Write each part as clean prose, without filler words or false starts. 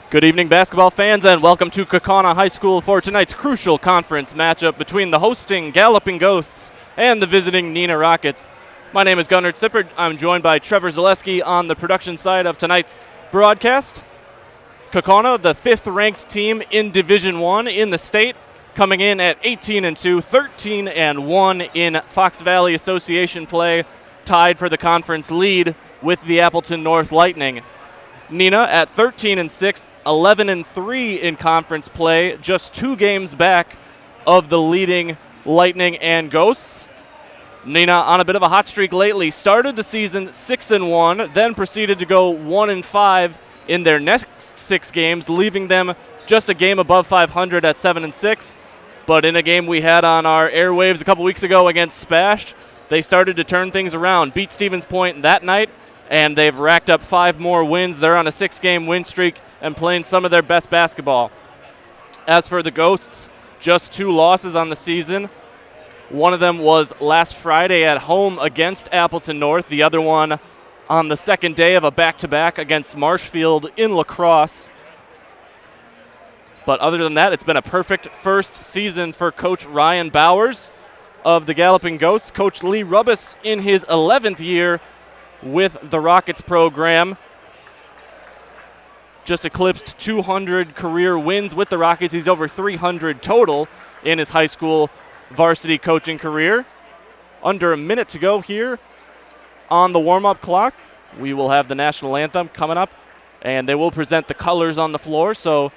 Good evening, basketball fans, and welcome to Kaukauna High School for tonight's crucial conference matchup between the hosting Galloping Ghosts and the visiting Neenah Rockets. My name is Gunnar Zippert. I'm joined by Trevor Zaleski on the production side of tonight's broadcast. Kaukauna, the fifth-ranked team in Division I in the state, coming in at 18-2, 13-1 in Fox Valley Association play, tied for the conference lead with the Appleton North Lightning. Neenah at 13-6, 11-3 in conference play, just 2 games back of the leading Lightning and Ghosts. Neenah on a bit of a hot streak lately. Started the season 6-1, then proceeded to go 1-5 in their next 6 games, leaving them just a game above 500 at 7-6. But in a game we had on our airwaves a couple weeks ago against Spash, they started to turn things around, beat Stevens Point that night, and they've racked up 5 more wins. They're on a 6-game win streak and playing some of their best basketball. As for the Ghosts, just 2 losses on the season. One of them was last Friday at home against Appleton North. The other one on the second day of a back-to-back against Marshfield in La Crosse. But other than that, it's been a perfect first season for Coach Ryan Bowers of the Galloping Ghosts. Coach Lee Rubbis in his 11th year with the Rockets program. Just eclipsed 200 career wins with the Rockets. He's over 300 total in his high school varsity coaching career. Under a minute to go here on the warm-up clock. We will have the national anthem coming up, and they will present the colors on the floor. So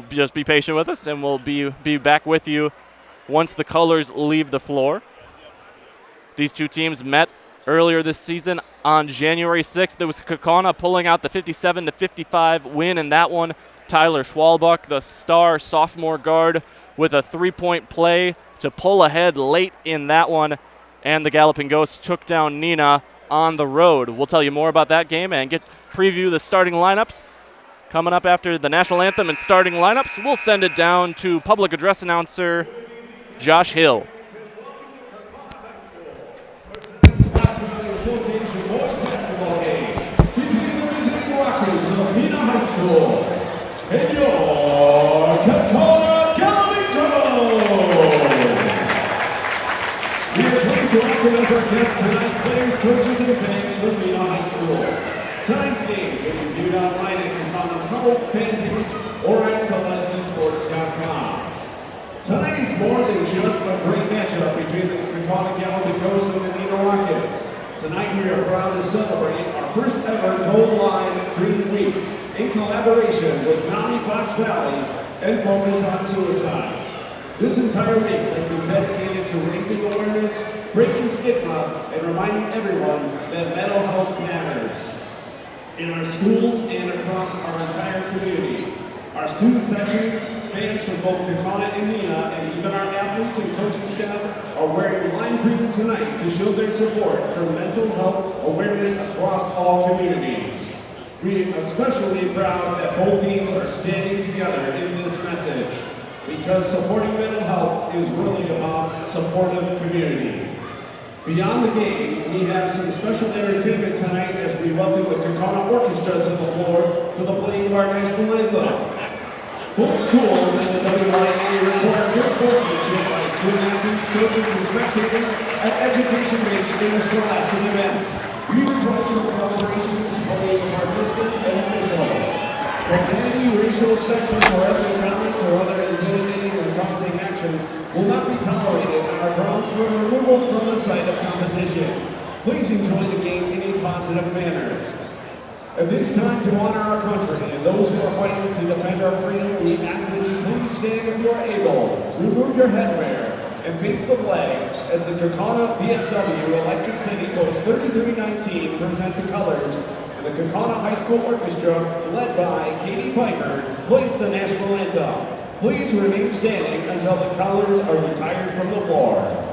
just be patient with us, and we'll be back with you once the colors leave the floor. These two teams met earlier this season on January 6th. There was Kaukauna pulling out the 57-55 win in that one. Tyler Schwalbach, the star sophomore guard, with a 3-point play to pull ahead late in that one. And the Galloping Ghosts took down Neenah on the road. We'll tell you more about that game and preview the starting lineups. Coming up after the national anthem and starting lineups, we'll send it down to public address announcer Josh Hill. Association boys basketball game between the visiting Rockets of Neenah High School and your Kaukauna Galloping Ghosts. We are pleased to welcome as our guests tonight players, coaches, and fans from Neenah High School. Tonight's game can be viewed online at Kaukauna's Hubble fan page or at ZaleskySports.com. Tonight is more than just a great matchup between the Kaukauna Galloping Ghosts and the Neenah Rockets. Tonight we are proud to celebrate our first ever Gold Line Green Week in collaboration with NAMI Fox Valley and Focus on Suicide. This entire week has been dedicated to raising awareness, breaking stigma, and reminding everyone that mental health matters in our schools and across our entire community. Our student sections, fans from both Kaukauna and Neenah, and even our athletes and coaching staff are wearing lime green tonight to show their support for mental health awareness across all communities. We are especially proud that both teams are standing together in this message, because supporting mental health is really about supportive community. Beyond the game, we have some special entertainment tonight as we welcome the Kaukauna Orchestra to the floor for the playing of our national anthem. Both schools and the WIAA require good sportsmanship by student athletes, coaches, and spectators at education-based interscholastic events. We request your cooperation in supporting the participants and officials. Profanity, racial, sexist, or ethnic comments or other intimidating or taunting actions will not be tolerated and are grounds for removal from the site of competition. Please enjoy the game in a positive manner. At this time, to honor our country and those who are fighting to defend our freedom, we ask that you please stand if you are able, remove your headwear, and face the flag as the Kaukauna VFW Electric City Goes 3319 present the colors, and the Kaukauna High School Orchestra, led by Katie Piper, plays the national anthem. Please remain standing until the colors are retired from the floor.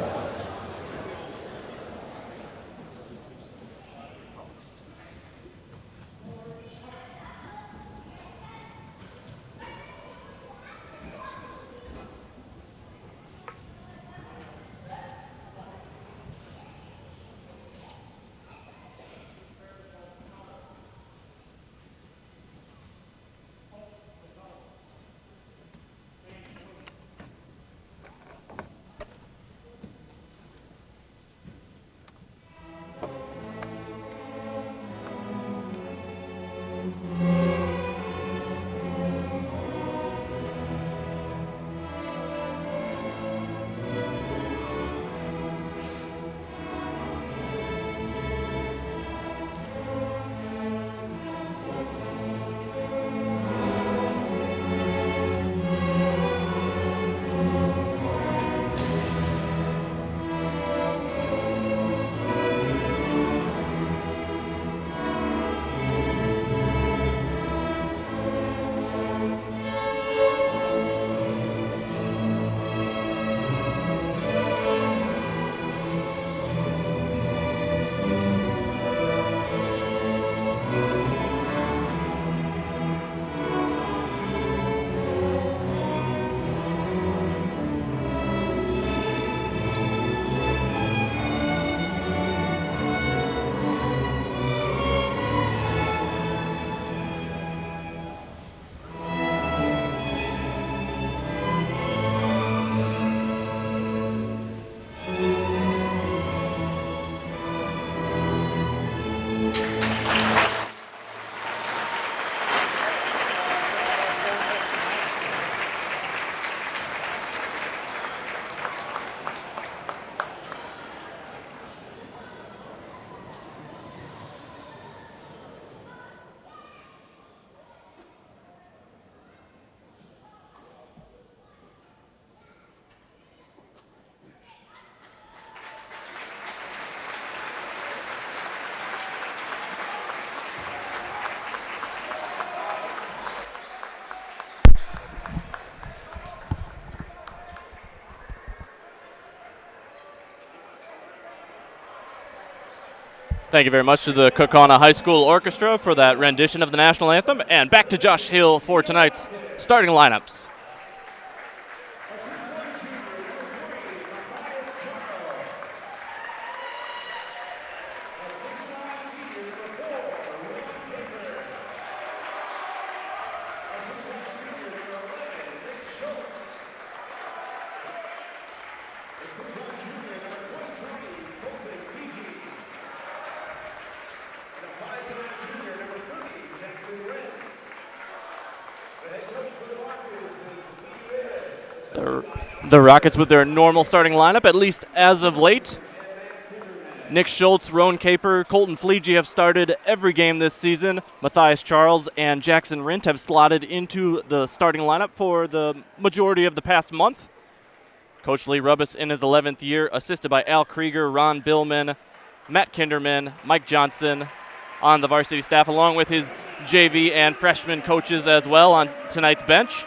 Thank you very much to the Kaukauna High School Orchestra for that rendition of the national anthem. And back to Josh Hill for tonight's starting lineups. The Rockets with their normal starting lineup, at least as of late. Nick Schultz, Roan Caper, Colton Fleege have started every game this season. Matthias Charles and Jackson Rint have slotted into the starting lineup for the majority of the past month. Coach Lee Rubbis in his 11th year, assisted by Al Krieger, Ron Billman, Matt Kinderman, Mike Johnson on the varsity staff, along with his JV and freshman coaches as well on tonight's bench.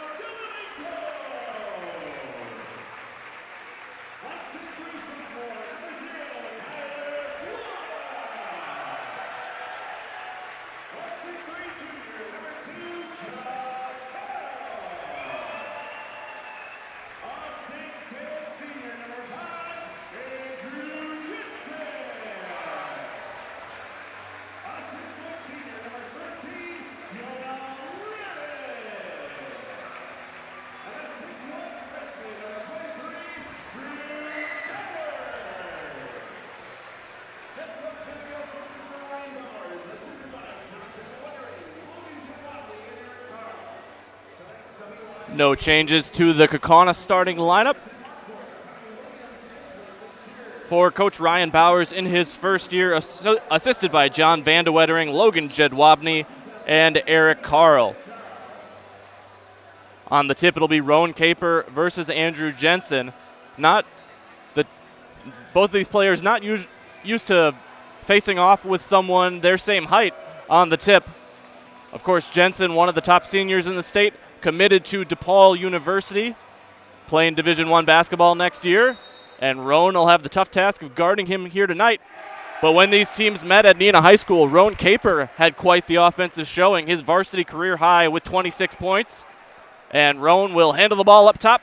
No changes to the Kaukauna starting lineup. For Coach Ryan Bowers in his first year, assisted by John Vandewettering, Logan Jedwabny, and Eric Carl. On the tip, it'll be Rowan Caper versus Andrew Jensen. Both of these players not used to facing off with someone their same height on the tip. Of course, Jensen, one of the top seniors in the state, committed to DePaul University, playing Division I basketball next year. And Rowan will have the tough task of guarding him here tonight. But when these teams met at Neenah High School, Rowan Caper had quite the offensive showing, his varsity career high with 26 points. And Rowan will handle the ball up top,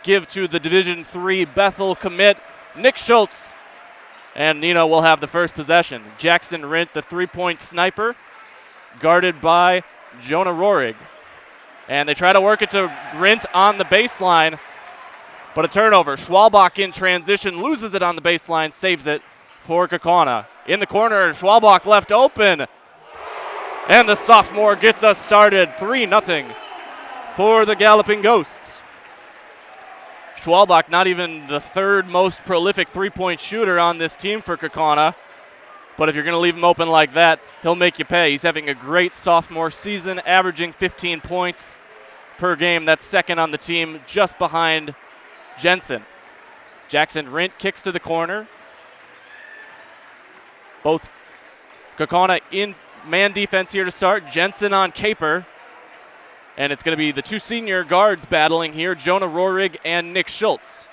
give to the Division III Bethel commit, Nick Schultz. And Neenah will have the first possession. Jackson Rint, the three-point sniper, guarded by Jonah Rohrig. And they try to work it to Rint on the baseline. But a turnover. Schwalbach in transition, loses it on the baseline, saves it for Kaukauna. In the corner, Schwalbach left open. And the sophomore gets us started. 3-0 for the Galloping Ghosts. Schwalbach, not even the third most prolific three-point shooter on this team for Kaukauna. But if you're going to leave him open like that, he'll make you pay. He's having a great sophomore season, averaging 15 points per game. That's second on the team, just behind Jensen. Jackson Rint kicks to the corner. Both Kaukauna in man defense here to start. Jensen on Caper. And it's going to be the two senior guards battling here, Jonah Rohrig and Nick Schultz.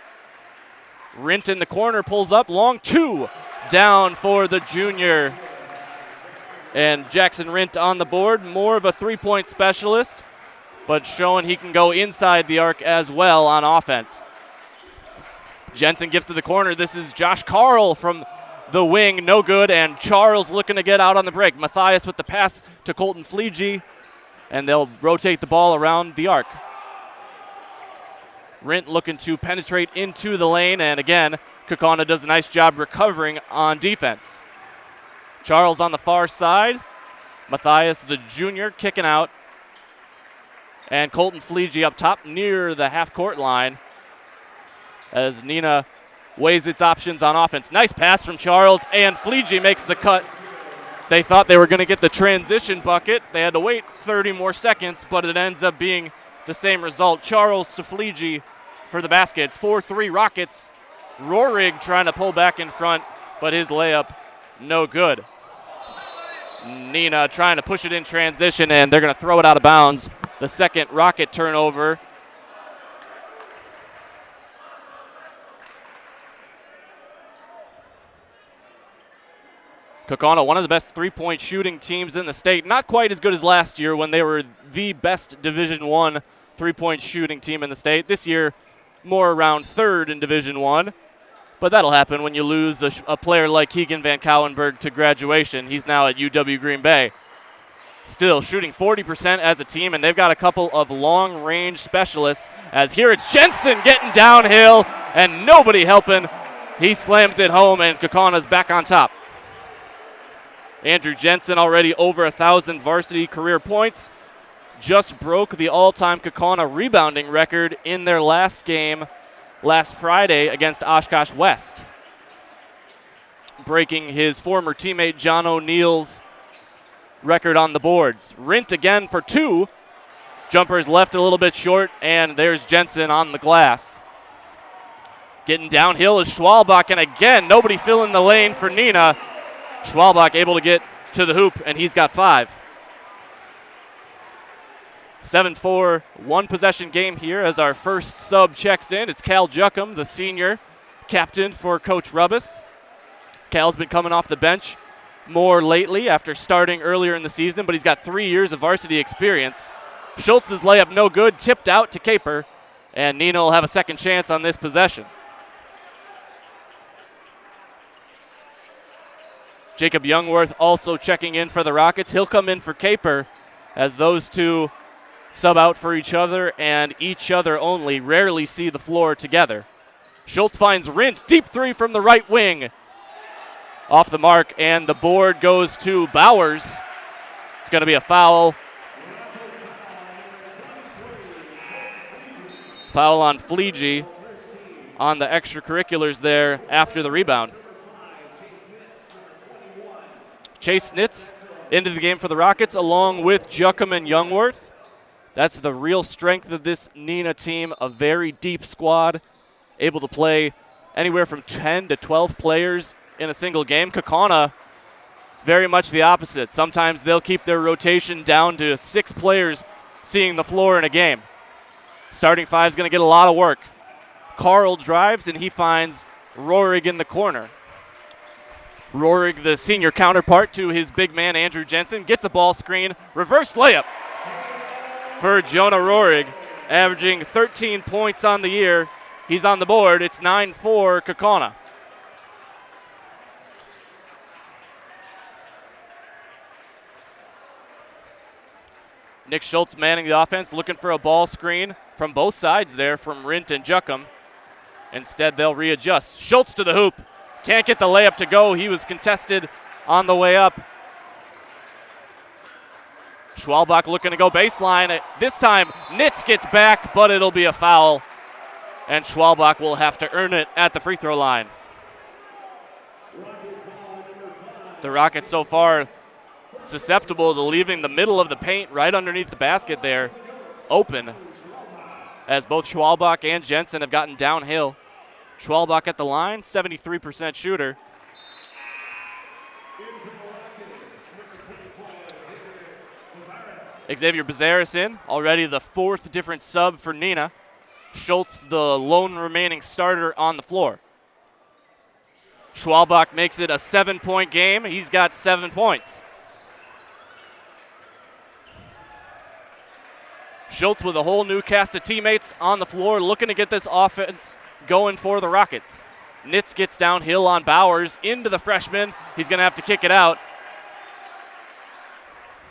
Rint in the corner, pulls up, long two, down for the junior. And Jackson Rint on the board, more of a three-point specialist, but showing he can go inside the arc as well on offense. Jensen gives to the corner. This is Josh Carl from the wing, no good, and Charles looking to get out on the break. Matthias with the pass to Colton Fleege, and they'll rotate the ball around the arc. Rint looking to penetrate into the lane, and again, Kaukauna does a nice job recovering on defense. Charles on the far side. Matthias, the junior, kicking out. And Colton Fleege up top near the half-court line as Neenah weighs its options on offense. Nice pass from Charles, and Fleege makes the cut. They thought they were going to get the transition bucket. They had to wait 30 more seconds, but it ends up being the same result. Charles to Fleege for the basket. It's 4-3 Rockets. Rohrig trying to pull back in front, but his layup no good. Neenah trying to push it in transition, and they're going to throw it out of bounds. The second Rocket turnover. Kaukauna, one of the best three-point shooting teams in the state. Not quite as good as last year when they were the best Division I three-point shooting team in the state. This year, more around third in Division I. But that'll happen when you lose a player like Keegan Van Cowenberg to graduation. He's now at UW Green Bay. Still shooting 40% as a team, and they've got a couple of long-range specialists. As here it's Jensen getting downhill, and nobody helping. He slams it home, and Kaukauna's back on top. Andrew Jensen already over 1,000 varsity career points. Just broke the all-time Kaukauna rebounding record in their last game last Friday against Oshkosh West, breaking his former teammate John O'Neill's record on the boards. Rint again for two. Jumpers left a little bit short, and there's Jensen on the glass. Getting downhill is Schwalbach, and again, nobody filling the lane for Neenah. Schwalbach able to get to the hoop, and he's got 5. 7-4, one-possession game here as our first sub checks in. It's Cal Juckham, the senior captain for Coach Rubbis. Cal's been coming off the bench more lately after starting earlier in the season, but he's got 3 years of varsity experience. Schultz's layup no good, tipped out to Caper, and Neenah will have a second chance on this possession. Jacob Youngworth also checking in for the Rockets. He'll come in for Caper as those two sub out for each other and each other only, rarely see the floor together. Schultz finds Rint, deep three from the right wing. Off the mark, and the board goes to Bowers. It's going to be a foul. Foul on Fleege on the extracurriculars there after the rebound. Chase Nitz into the game for the Rockets along with Juckham and Youngworth. That's the real strength of this Neenah team, a very deep squad, able to play anywhere from 10 to 12 players in a single game. Kaukauna, very much the opposite. Sometimes they'll keep their rotation down to 6 players seeing the floor in a game. Starting five is going to get a lot of work. Carl drives, and he finds Rohrig in the corner. Rohrig, the senior counterpart to his big man, Andrew Jensen, gets a ball screen. Reverse layup for Jonah Rohrig, averaging 13 points on the year. He's on the board. It's 9-4 Kaukauna. Nick Schultz manning the offense, looking for a ball screen from both sides there from Rint and Juckham. Instead, they'll readjust. Schultz to the hoop. Can't get the layup to go. He was contested on the way up. Schwalbach looking to go baseline. This time, Nitz gets back, but it'll be a foul. And Schwalbach will have to earn it at the free throw line. The Rockets so far susceptible to leaving the middle of the paint right underneath the basket there open, as both Schwalbach and Jensen have gotten downhill. Schwalbach at the line, 73% shooter. Xavier Bezaris in, already the 4th different sub for Neenah. Schultz, the lone remaining starter on the floor. Schwalbach makes it a 7-point game. He's got 7 points. Schultz with a whole new cast of teammates on the floor, looking to get this offense going for the Rockets. Nitz gets downhill on Bowers into the freshman. He's going to have to kick it out.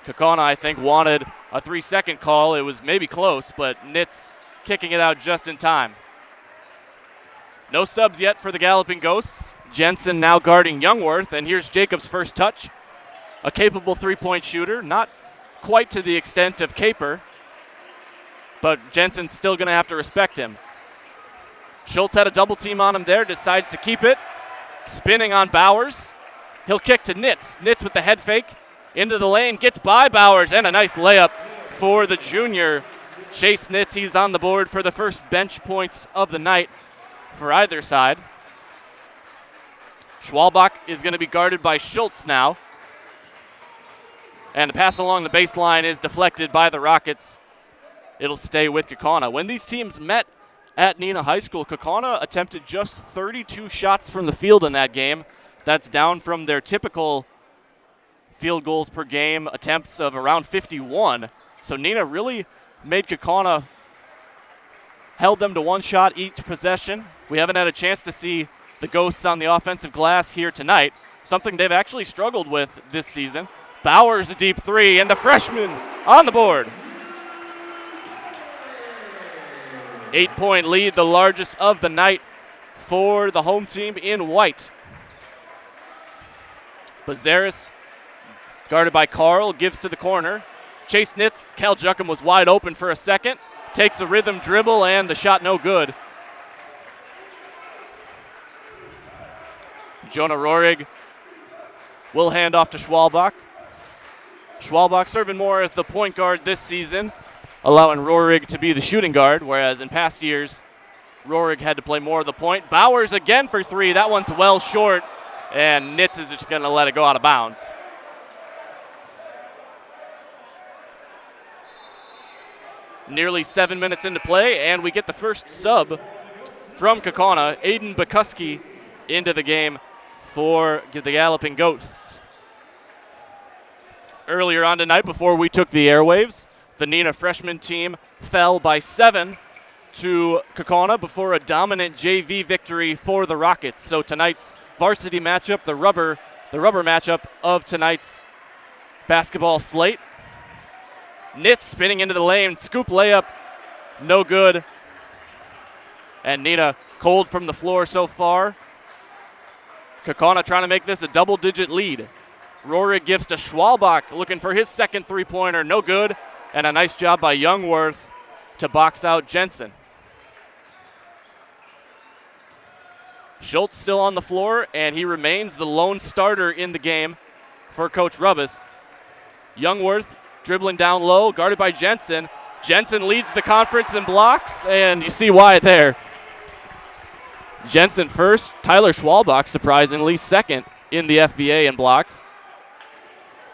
Kaukauna, I think, wanted a 3-second call. It was maybe close, but Nitz kicking it out just in time. No subs yet for the Galloping Ghosts. Jensen now guarding Youngworth, and here's Jacob's first touch. A capable 3-point shooter, not quite to the extent of Caper, but Jensen's still going to have to respect him. Schultz had a double team on him there, decides to keep it. Spinning on Bowers. He'll kick to Nitz. Nitz with the head fake. Into the lane, gets by Bowers, and a nice layup for the junior. Chase Nitz, he's on the board for the first bench points of the night for either side. Schwalbach is going to be guarded by Schultz now. And the pass along the baseline is deflected by the Rockets. It'll stay with Kaukauna. When these teams met at Neenah High School, Kaukauna attempted just 32 shots from the field in that game. That's down from their typical field goals per game attempts of around 51. So Neenah really made Kaukauna, held them to 1 shot each possession. We haven't had a chance to see the Ghosts on the offensive glass here tonight, something they've actually struggled with this season. Bowers a deep 3, and the freshman on the board. 8-point lead, the largest of the night for the home team in white. Bezaris, guarded by Carl, gives to the corner. Chase Nitz, Cal Juckham was wide open for a second. Takes a rhythm dribble, and the shot no good. Jonah Rohrig will hand off to Schwalbach. Schwalbach serving more as the point guard this season, allowing Rohrig to be the shooting guard, whereas in past years, Rohrig had to play more of the point. Bowers again for 3. That one's well short, and Nitz is just going to let it go out of bounds. Nearly 7 minutes into play, and we get the first sub from Kaukauna. Aiden Bikuski into the game for the Galloping Ghosts. Earlier on tonight, before we took the airwaves, the Neenah freshman team fell by 7 to Kaukauna before a dominant JV victory for the Rockets. So tonight's varsity matchup, the rubber matchup of tonight's basketball slate. Nitz spinning into the lane, scoop layup, no good. And Neenah cold from the floor so far. Kaukauna trying to make this a double-digit lead. Rohrig gives to Schwalbach, looking for his second three-pointer, no good. And a nice job by Youngworth to box out Jensen. Schultz still on the floor, and he remains the lone starter in the game for Coach Rubbis. Youngworth dribbling down low, guarded by Jensen. Jensen leads the conference in blocks, and you see why there. Jensen first, Tyler Schwalbach surprisingly second in the FVA in blocks.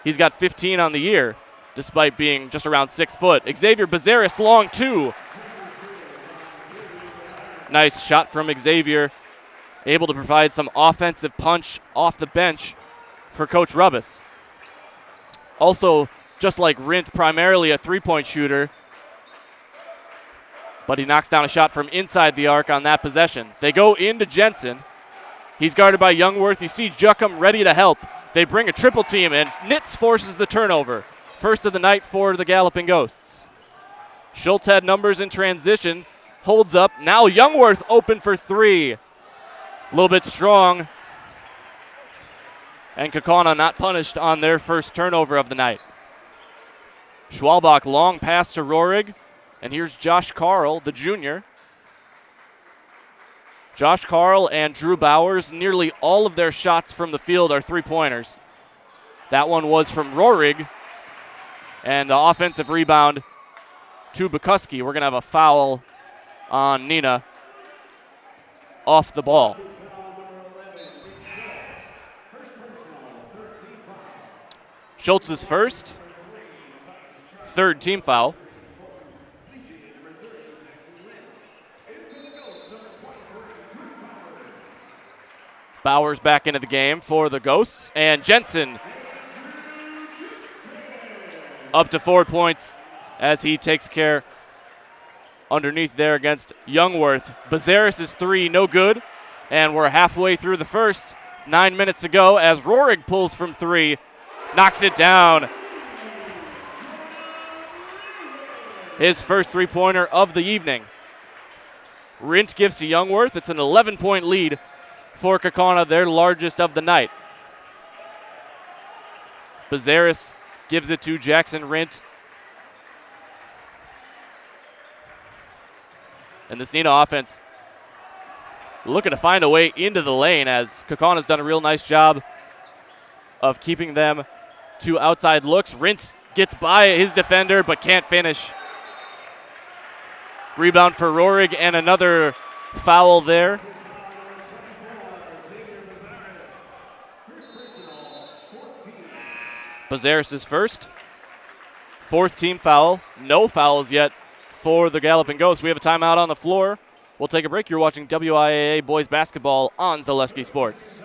He's got 15 on the year, despite being just around 6 foot. Xavier Bezeris long two. Nice shot from Xavier, able to provide some offensive punch off the bench for Coach Rubbis. Also, just like Rint, primarily a three-point shooter, but he knocks down a shot from inside the arc on that possession. They go into Jensen. He's guarded by Youngworth. You see Juckham ready to help. They bring a triple team, and Nitz forces the turnover. First of the night for the Galloping Ghosts. Schultz had numbers in transition, holds up. Now Youngworth open for three. A little bit strong. And Kaukauna not punished on their first turnover of the night. Schwalbach long pass to Rohrig. And here's Josh Carl, the junior. Josh Carl and Drew Bowers, nearly all of their shots from the field are three-pointers. That one was from Rohrig. And the offensive rebound to Bukowski. We're going to have a foul on Neenah off the ball. Schultz is first. Third team foul. Bowers back into the game for the Ghosts. And Jensen up to 4 points as he takes care underneath there against Youngworth. Bezeris' three, no good. And we're halfway through the first. 9 minutes to go as Rohrig pulls from three. Knocks it down. His first three-pointer of the evening. Rint gives to Youngworth. It's an 11-point lead for Kaukauna, their largest of the night. Bezeris gives it to Jackson Rint. And this Neenah offense looking to find a way into the lane as Kaukauna's done a real nice job of keeping them to outside looks. Rint gets by his defender but can't finish. Rebound for Rohrig and another foul there. Bezeris is first. Fourth team foul. No fouls yet for the Galloping Ghosts. We have a timeout on the floor. We'll take a break. You're watching WIAA boys basketball on Zaleski Sports.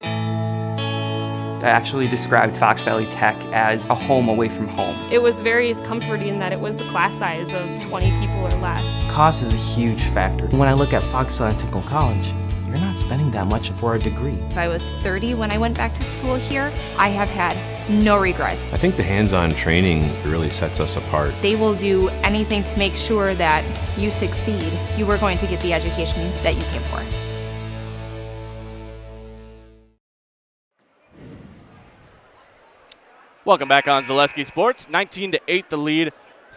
I actually described Fox Valley Tech as a home away from home. It was very comforting in that it was a class size of 20 people or less. Cost is a huge factor. When I look at Fox Valley Technical College, you're not spending that much for a degree. If I was 30 when I went back to school here, I have had no regrets. I think the hands-on training really sets us apart. They will do anything to make sure that you succeed. You are going to get the education that you came for. Welcome back on Zaleski Sports. 19-8 the lead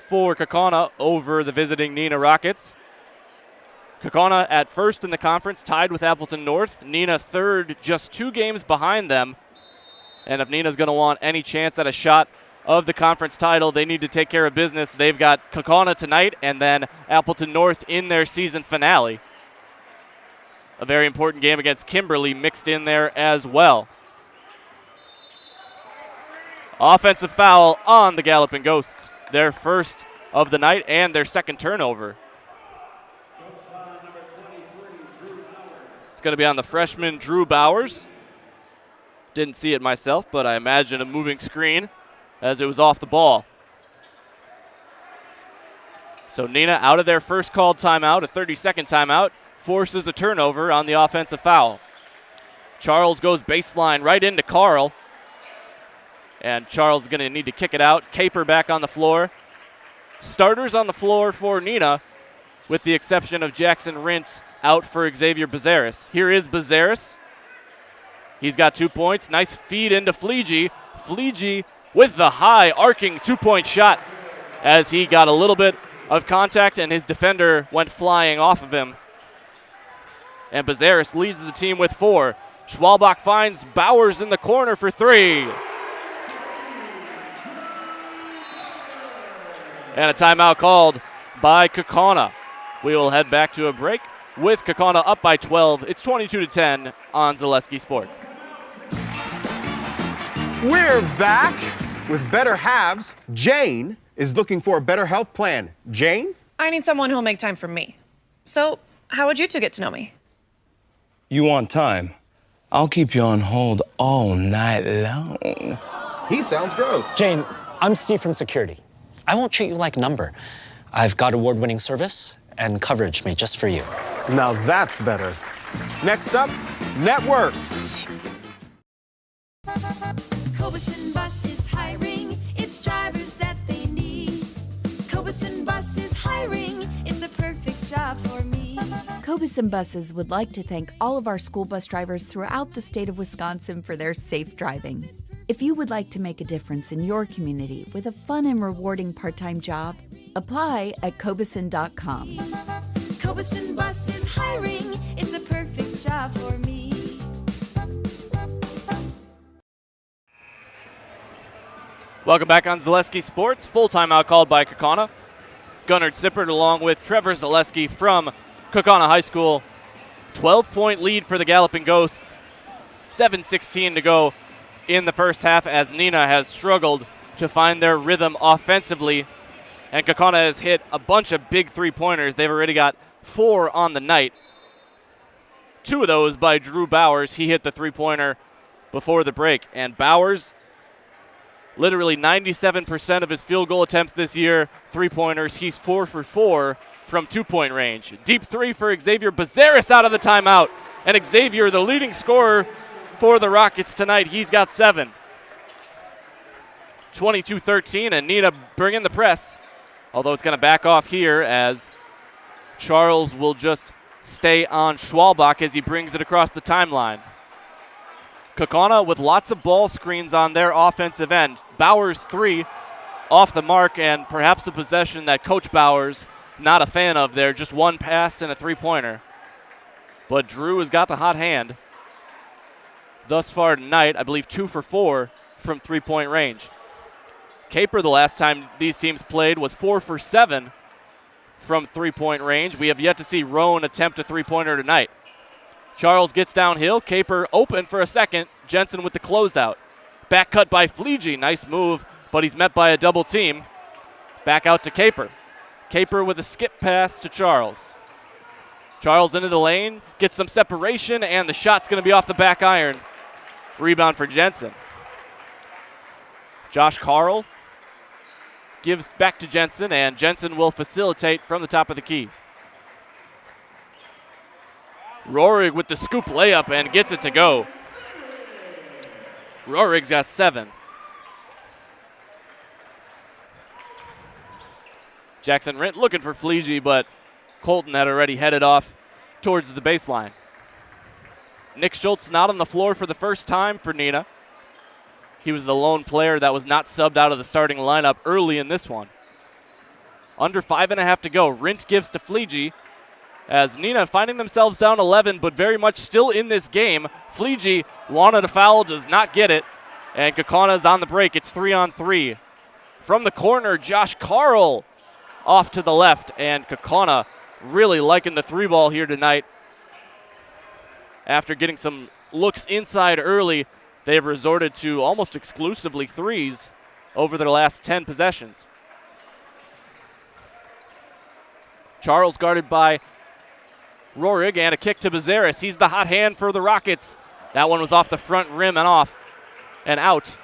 for Kaukauna over the visiting Neenah Rockets. Kaukauna at first in the conference, tied with Appleton North. Neenah third, just 2 games behind them. And if Neenah's going to want any chance at a shot of the conference title, they need to take care of business. They've got Kaukauna tonight and then Appleton North in their season finale. A very important game against Kimberly mixed in there as well. Offensive foul on the Galloping Ghosts. Their first of the night and their second turnover. It's going to be on the freshman Drew Bowers. Didn't see it myself, but I imagine a moving screen as it was off the ball. So Neenah out of their first called timeout, a 30-second timeout, forces a turnover on the offensive foul. Charles goes baseline right into Carl. And Charles is going to need to kick it out. Caper back on the floor. Starters on the floor for Neenah, with the exception of Jackson Rint out for Xavier Bezeris. Here is Bezeris. He's got 2 points. Nice feed into Fleege. Fleege with the high arcing 2-point shot as he got a little bit of contact and his defender went flying off of him. and Bazaris leads the team with 4. Schwalbach finds Bowers in the corner for 3. And a timeout called by Kaukauna. We will head back to a break with Kaukauna up by 12. It's 22-10 on Zaleski Sports. We're back with better halves. Jane is looking for a better health plan. Jane? I need someone who'll make time for me. So, how would you two get to know me? You want time? I'll keep you on hold all night long. He sounds gross. Jane, I'm Steve from security. I won't treat you like a number. I've got award-winning service and coverage made just for you. Now that's better. Next up, networks. Cobuson Bus is hiring. It's drivers that they need. Cobuson Bus is hiring. It's the perfect job for me. Cobuson Buses would like to thank all of our school bus drivers throughout the state of Wisconsin for their safe driving. If you would like to make a difference in your community with a fun and rewarding part-time job, apply at cobuson.com. Cobuson Bus is hiring. It's the perfect job for me. Welcome back on Zaleski Sports. Full timeout called by Kaukauna. Gunnar Zippert along with Trevor Zaleski from Kaukauna High School. 12-point lead for the Galloping Ghosts. 7:16 to go in the first half as Neenah has struggled to find their rhythm offensively. And Kaukauna has hit a bunch of big three-pointers. They've already got 4 on the night. 2 of those by Drew Bowers. He hit the three-pointer before the break. And Bowers, literally 97% of his field goal attempts this year, three-pointers. He's 4 for 4 from two-point range. Deep 3 for Xavier Bazaris out of the timeout. And Xavier, the leading scorer for the Rockets tonight, he's got 7. 22-13, and Neenah bringing the press. Although it's going to back off here as Charles will just stay on Schwalbach as he brings it across the timeline. Kaukauna with lots of ball screens on their offensive end. Bowers 3 off the mark, and perhaps a possession that Coach Bowers not a fan of there. Just 1 pass and a three-pointer. But Drew has got the hot hand thus far tonight. I believe 2 for 4 from three-point range. Caper, the last time these teams played, was 4 for 7 from three-point range. We have yet to see Roan attempt a three-pointer tonight. Charles gets downhill. Caper open for a second. Jensen with the closeout. Back cut by Fleege. Nice move, but he's met by a double team. Back out to Caper. Caper with a skip pass to Charles. Charles into the lane, gets some separation, and the shot's going to be off the back iron. Rebound for Jensen. Josh Carl gives back to Jensen, and Jensen will facilitate from the top of the key. Rohrig with the scoop layup and gets it to go. Rohrig's got 7. Jackson Rint looking for Fleege, but Colton had already headed off towards the baseline. Nick Schultz not on the floor for the first time for Neenah. He was the lone player that was not subbed out of the starting lineup early in this one. Under 5.5 to go. Rint gives to Fleege as Neenah finding themselves down 11, but very much still in this game. Fleege wanted a foul, does not get it, and Kaukana's on the break. It's 3-on-3. From the corner, Josh Carl off to the left, and Kaukauna really liking the three ball here tonight. After getting some looks inside early, they have resorted to almost exclusively threes over their last 10 possessions. Charles guarded by Rohrig, and a kick to Bazaris. He's the hot hand for the Rockets. That one was off the front rim and off and out.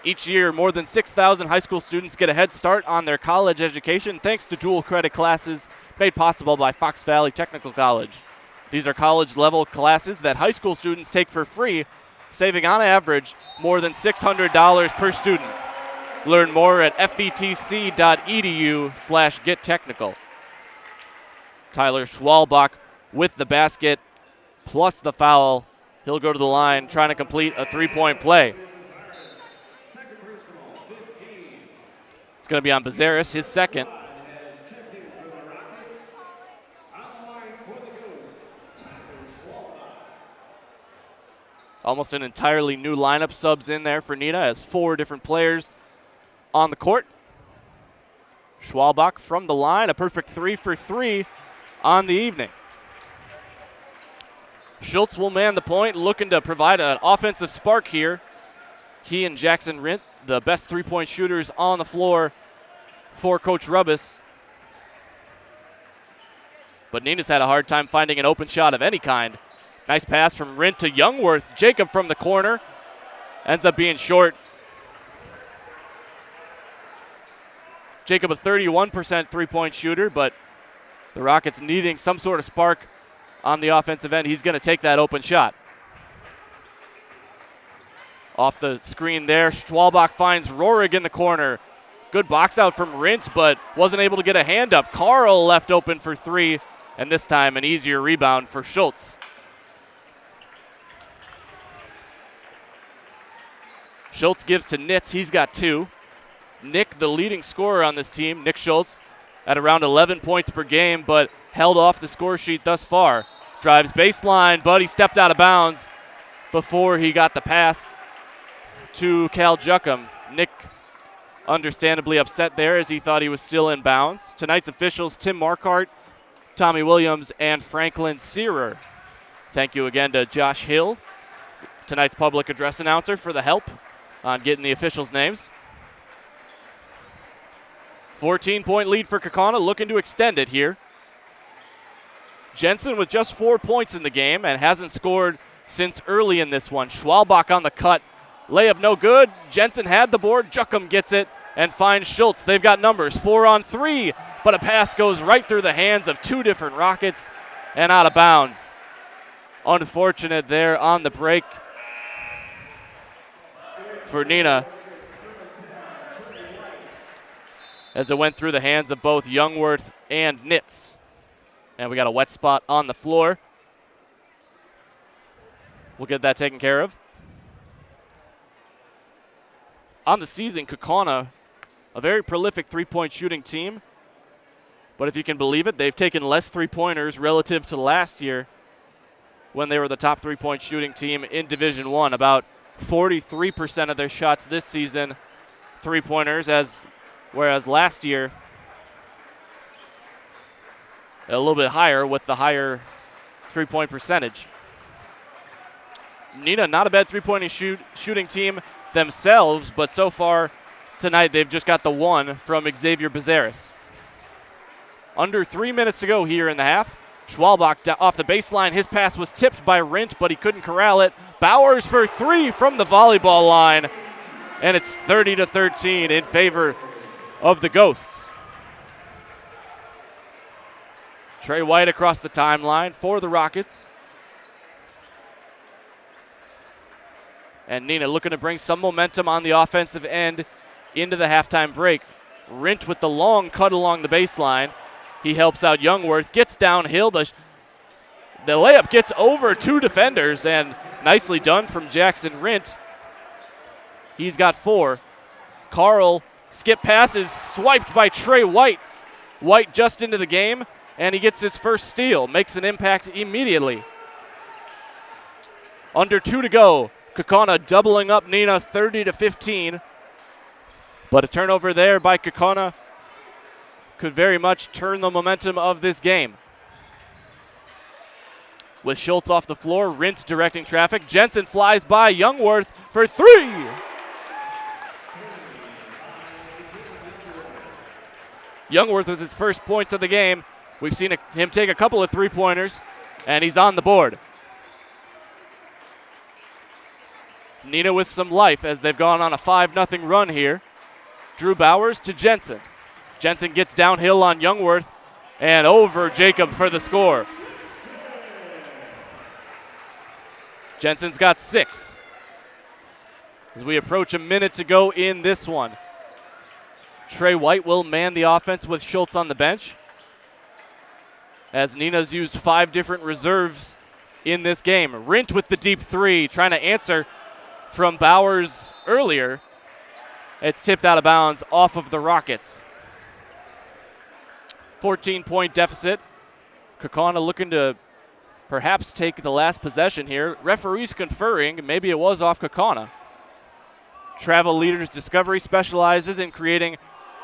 Each year, more than 6,000 high school students get a head start on their college education thanks to dual credit classes made possible by Fox Valley Technical College. These are college-level classes that high school students take for free, saving on average more than $600 per student. Learn more at fbtc.edu/gettechnical. Tyler Schwalbach with the basket plus the foul. He'll go to the line trying to complete a three-point play. It's going to be on Bazaris, his second. Almost an entirely new lineup, subs in there for Neenah as 4 different players on the court. Schwalbach from the line, a perfect 3 for 3 on the evening. Schultz will man the point, looking to provide an offensive spark here. He and Jackson Rint, the best three-point shooters on the floor for Coach Rubbis. But Neenah's had a hard time finding an open shot of any kind. Nice pass from Rint to Youngworth. Jacob from the corner. Ends up being short. Jacob a 31% three-point shooter, but the Rockets needing some sort of spark on the offensive end. He's going to take that open shot. Off the screen there, Schwalbach finds Rohrig in the corner. Good box out from Rint, but wasn't able to get a hand up. Carl left open for 3, and this time an easier rebound for Schultz. Schultz gives to Nitz. He's got 2. Nick, the leading scorer on this team, Nick Schultz, at around 11 points per game, but held off the score sheet thus far. Drives baseline, but he stepped out of bounds before he got the pass to Cal Juckham. Nick understandably upset there as he thought he was still in bounds. Tonight's officials, Tim Marquardt, Tommy Williams, and Franklin Searer. Thank you again to Josh Hill, tonight's public address announcer, for the help on getting the officials' names. 14-point lead for Kaukauna, looking to extend it here. Jensen with just 4 points in the game and hasn't scored since early in this one. Schwalbach on the cut. Layup no good. Jensen had the board. Juckham gets it and finds Schultz. They've got numbers 4 on 3, but a pass goes right through the hands of 2 different Rockets and out of bounds. Unfortunate there on the break for Neenah, as it went through the hands of both Youngworth and Nitz. And we got a wet spot on the floor. We'll get that taken care of. On the season, Kaukauna, a very prolific three-point shooting team. But if you can believe it, they've taken less three-pointers relative to last year when they were the top three-point shooting team in Division I. About 43% of their shots this season, three-pointers, whereas last year, a little bit higher with the higher three-point percentage. Neenah, not a bad three-point shooting team themselves, but so far tonight they've just got the 1 from Xavier Bezaris. Under 3 minutes to go here in the half. Schwalbach off the baseline. His pass was tipped by Rint, but he couldn't corral it. Bowers for 3 from the volleyball line, and it's 30-13 in favor of the Ghosts. Trey White across the timeline for the Rockets. And Neenah looking to bring some momentum on the offensive end into the halftime break. Rint with the long cut along the baseline. He helps out Youngworth, gets downhill. The layup gets over 2 defenders, and nicely done from Jackson Rint. He's got 4. Carl, skip passes, swiped by Trey White. White just into the game, and he gets his first steal. Makes an impact immediately. Under 2 to go. Kaukauna doubling up Neenah 30-15. But a turnover there by Kaukauna could very much turn the momentum of this game. With Schultz off the floor, Rint directing traffic. Jensen flies by Youngworth for 3. Youngworth with his first points of the game. We've seen him take a couple of three-pointers, and he's on the board. Neenah with some life as they've gone on a 5-0 run here. Drew Bowers to Jensen. Jensen gets downhill on Youngworth and over Jacob for the score. Jensen's got 6. As we approach a minute to go in this one. Trey White will man the offense with Schultz on the bench, as Neenah's used 5 different reserves in this game. Rint with the deep 3, trying to answer from Bowers earlier. It's tipped out of bounds off of the Rockets. 14-point deficit. Kaukauna looking to perhaps take the last possession here. Referees conferring, maybe it was off Kaukauna. Travel Leaders Discovery specializes in creating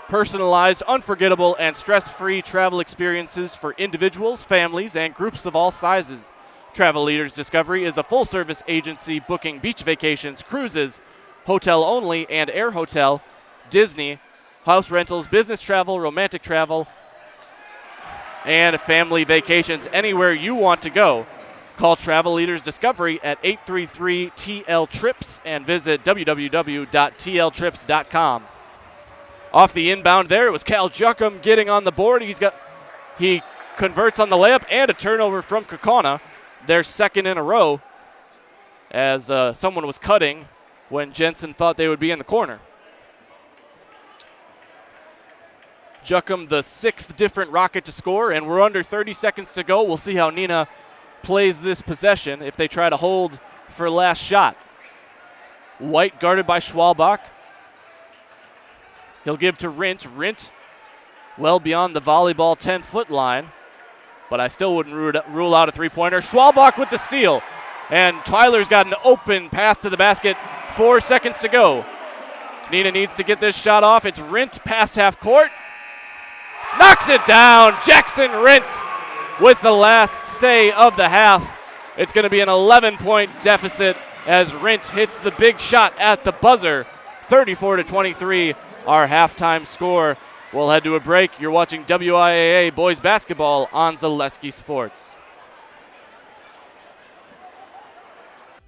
personalized, unforgettable, and stress-free travel experiences for individuals, families, and groups of all sizes. Travel Leaders Discovery is a full-service agency booking beach vacations, cruises, hotel-only and air hotel, Disney, house rentals, business travel, romantic travel, and family vacations anywhere you want to go. Call Travel Leaders Discovery at 833-TL-TRIPS and visit www.tltrips.com. Off the inbound there, it was Cal Juckum getting on the board. He converts on the layup and a turnover from Kaukauna, their second in a row, as someone was cutting when Jensen thought they would be in the corner. Juckum, the sixth different Rocket to score, and we're under 30 seconds to go. We'll see how Neenah plays this possession if they try to hold for last shot. White guarded by Schwalbach. He'll give to Rint. Rint well beyond the volleyball 10-foot line, but I still wouldn't rule out a three-pointer. Schwalbach with the steal, and Tyler's got an open path to the basket. 4 seconds to go. Neenah needs to get this shot off. It's Rint past half court. Knocks it down. Jackson Rint with the last say of the half. It's going to be an 11-point deficit as Rint hits the big shot at the buzzer. 34-23, our halftime score. We'll head to a break. You're watching WIAA boys basketball on Zaleski Sports.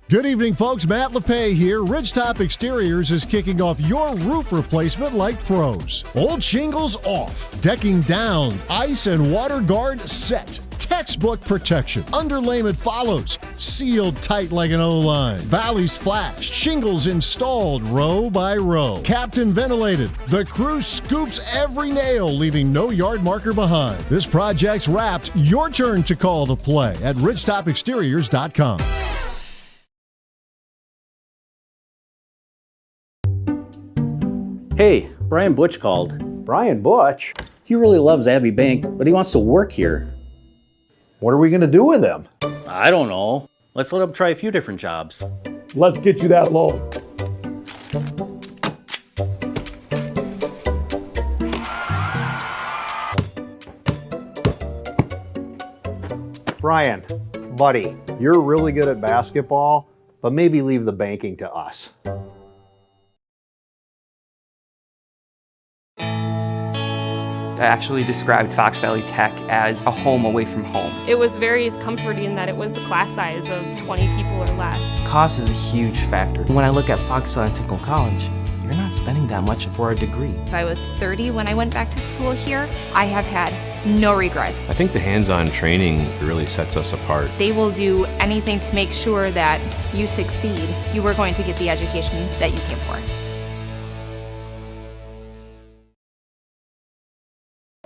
Good evening, folks. Matt LePay here. Ridgetop Exteriors is kicking off your roof replacement like pros. Old shingles off, decking down, ice and water guard set. Textbook protection. Underlayment follows. Sealed tight like an O-line. Valleys flashed. Shingles installed row by row. Captain ventilated. The crew scoops every nail, leaving no yard marker behind. This project's wrapped. Your turn to call the play at ridgetopexteriors.com. Hey, Brian Butch called. Brian Butch? He really loves Abbey Bank, but he wants to work here. What are we going to do with him? I don't know. Let's let him try a few different jobs. Let's get you that loan. Brian, buddy, you're really good at basketball, but maybe leave the banking to us. I actually described Fox Valley Tech as a home away from home. It was very comforting in that it was a class size of 20 people or less. Cost is a huge factor. When I look at Fox Valley Technical College, you're not spending that much for a degree. If I was 30 when I went back to school here, I have had no regrets. I think the hands-on training really sets us apart. They will do anything to make sure that you succeed. You are going to get the education that you came for.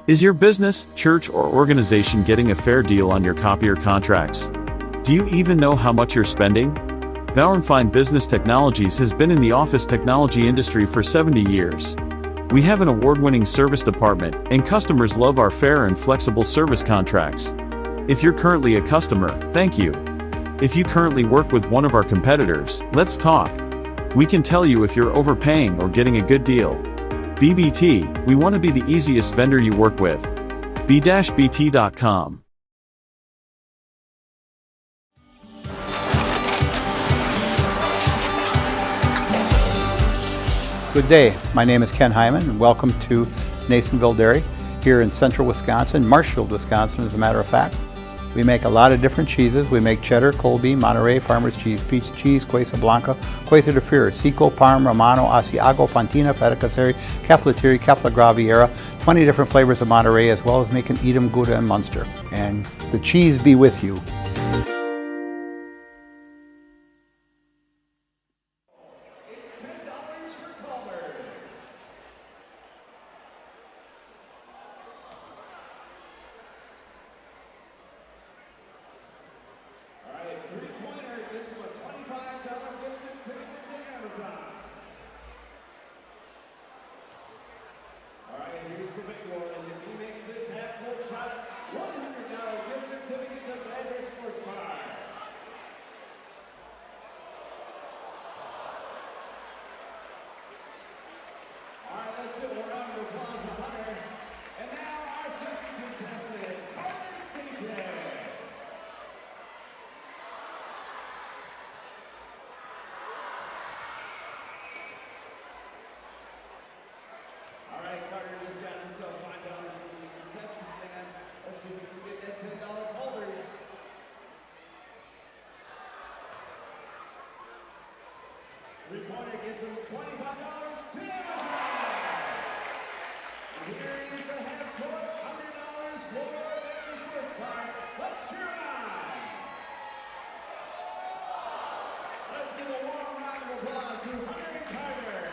Is your business, church, or organization getting a fair deal on your copier contracts? Do you even know how much you're spending? Valentine Business Technologies has been in the office technology industry for 70 years. We have an award-winning service department, and customers love our fair and flexible service contracts. If you're currently a customer, thank you. If you currently work with one of our competitors, let's talk. We can tell you if you're overpaying or getting a good deal. BBT, we want to be the easiest vendor you work with. b-bt.com. Good day. My name is Ken Hyman, and welcome to Nasonville Dairy here in central Wisconsin, Marshfield, Wisconsin, as a matter of fact. We make a lot of different cheeses. We make cheddar, Colby, Monterey, Farmer's Cheese, Pizza Cheese, Quesa Blanca, Quesa de Fear, Seco, Parm, Romano, Asiago, Fontina, Feta Caseri, Keflatiri, Kefla Graviera, 20 different flavors of Monterey, as well as making Edam, Gouda, and Munster. And the cheese be with you. Let's see if we can get that $10 Culvers. Three-pointer gets him $25 to Amazon. Here is the half court, $100 for Major Sports Park. Let's cheer on. Let's give a warm round of applause to Hunter and Carter.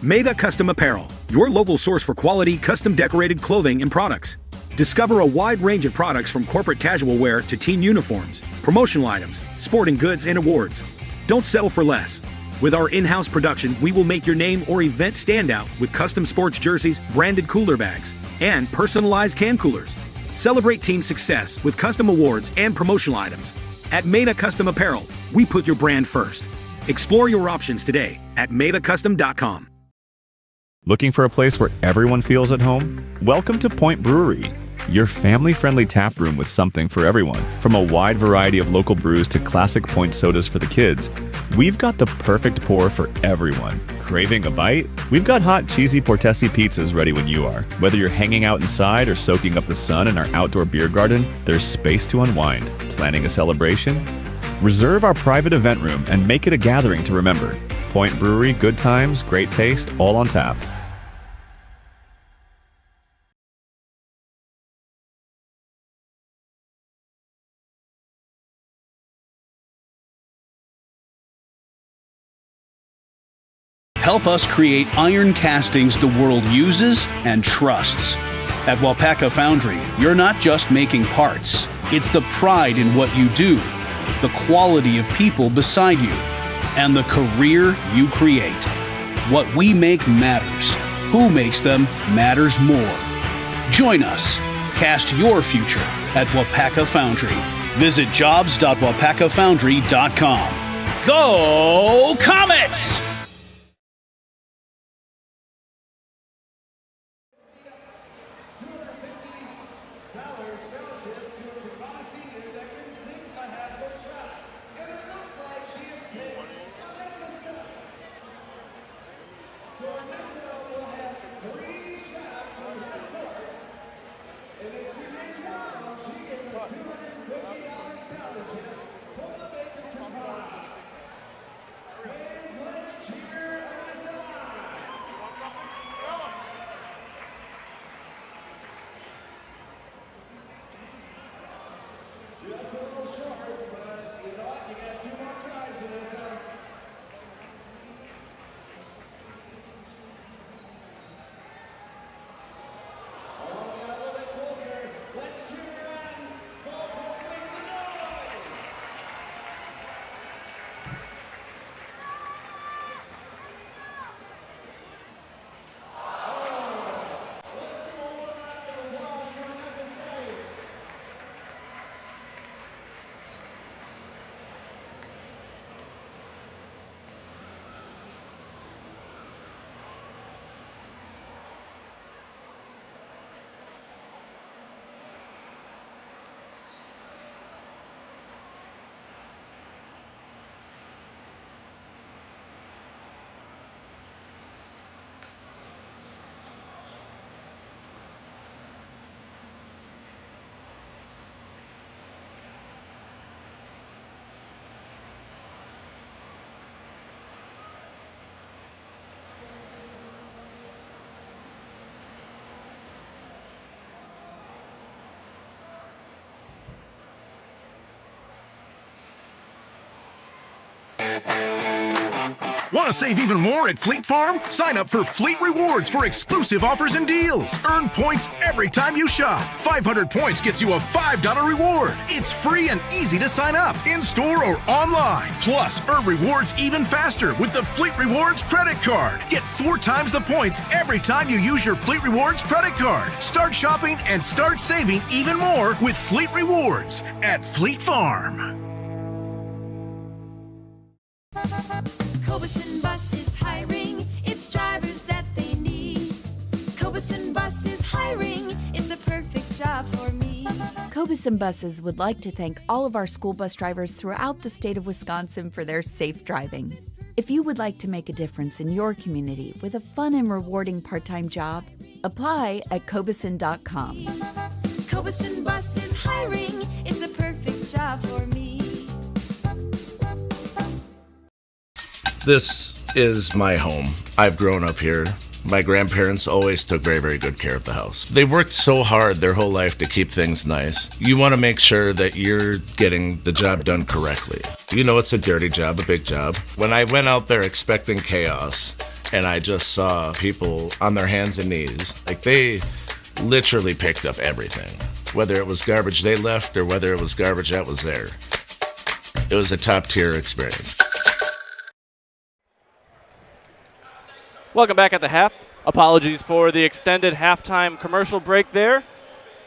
Meda Custom Apparel, your local source for quality, custom decorated clothing and products. Discover a wide range of products from corporate casual wear to team uniforms, promotional items, sporting goods, and awards. Don't settle for less. With our in-house production, we will make your name or event stand out with custom sports jerseys, branded cooler bags, and personalized can coolers. Celebrate team success with custom awards and promotional items. At Meda Custom Apparel, we put your brand first. Explore your options today at medacustom.com. Looking for a place where everyone feels at home? Welcome to Point Brewery, your family-friendly tap room with something for everyone. From a wide variety of local brews to classic Point sodas for the kids, we've got the perfect pour for everyone. Craving a bite? We've got hot, cheesy Portesi pizzas ready when you are. Whether you're hanging out inside or soaking up the sun in our outdoor beer garden, there's space to unwind. Planning a celebration? Reserve our private event room and make it a gathering to remember. Point Brewery, good times, great taste, all on tap. Help us create iron castings the world uses and trusts. At Wapaka Foundry, you're not just making parts. It's the pride in what you do, the quality of people beside you, and the career you create. What we make matters. Who makes them matters more. Join us. Cast your future at Wapaka Foundry. Visit jobs.wapakafoundry.com. Go Comets! Just a little short, but you know what? You got 2 more tries in this, huh? Oh, we got a little bit closer. Let's cheer on. Kaukauna makes some noise. Want to save even more at Fleet Farm? Sign up for Fleet Rewards for exclusive offers and deals. Earn points every time you shop. 500 points gets you a $5 reward. It's free and easy to sign up, in-store or online. Plus, earn rewards even faster with the Fleet Rewards credit card. Get 4 times the points every time you use your Fleet Rewards credit card. Start shopping and start saving even more with Fleet Rewards at Fleet Farm. Kaukauna Bus is hiring, it's drivers that they need. Kaukauna Bus is hiring, it's the perfect job for me. Kaukauna Buses would like to thank all of our school bus drivers throughout the state of Wisconsin for their safe driving. If you would like to make a difference in your community with a fun and rewarding part-time job, apply at Kaukauna.com. Kaukauna Bus is hiring. It's the perfect job for me. This is my home. I've grown up here. My grandparents always took very, very good care of the house. They worked so hard their whole life to keep things nice. You want to make sure that you're getting the job done correctly. You know it's a dirty job, a big job. When I went out there expecting chaos, and I just saw people on their hands and knees, like they literally picked up everything. Whether it was garbage they left or whether it was garbage that was there. It was a top-tier experience. Welcome back at the half. Apologies for the extended halftime commercial break there.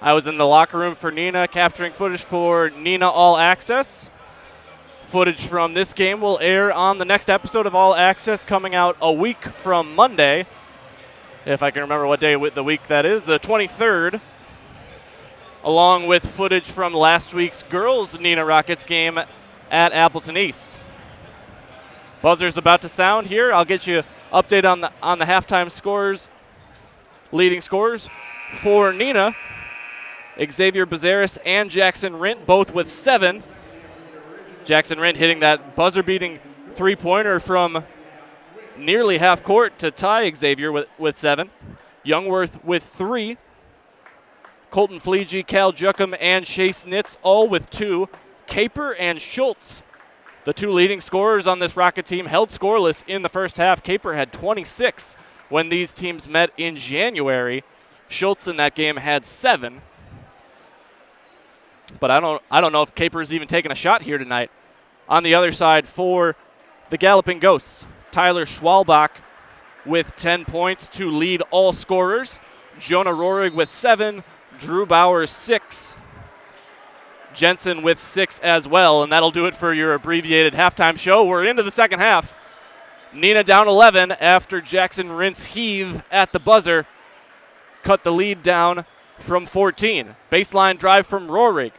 I was in the locker room for Neenah, capturing footage for Neenah All Access. Footage from this game will air on the next episode of All Access, coming out a week from Monday, if I can remember what day of the week that is, the 23rd, along with footage from last week's girls' Neenah Rockets game at Appleton East. Buzzer's about to sound here. I'll get you update on the halftime scores, leading scores for Neenah. Xavier Bezaris and Jackson Rint both with 7. Jackson Rint hitting that buzzer-beating three-pointer from nearly half court to tie Xavier with 7. Youngworth with 3. Colton Fleege, Cal Juckham, and Chase Nitz all with 2. Caper and Schultz, the 2 leading scorers on this Rocket team, held scoreless in the first half. Caper had 26 when these teams met in January. Schultz in that game had 7. But I don't know if Caper's even taking a shot here tonight. On the other side for the Galloping Ghosts, Tyler Schwalbach with 10 points to lead all scorers. Jonah Rohrig with 7. Drew Bowers 6. Jensen with 6 as well, and that'll do it for your abbreviated halftime show. We're into the second half. Neenah down 11 after Jackson Rint's heave at the buzzer cut the lead down from 14. Baseline drive from Rohrig.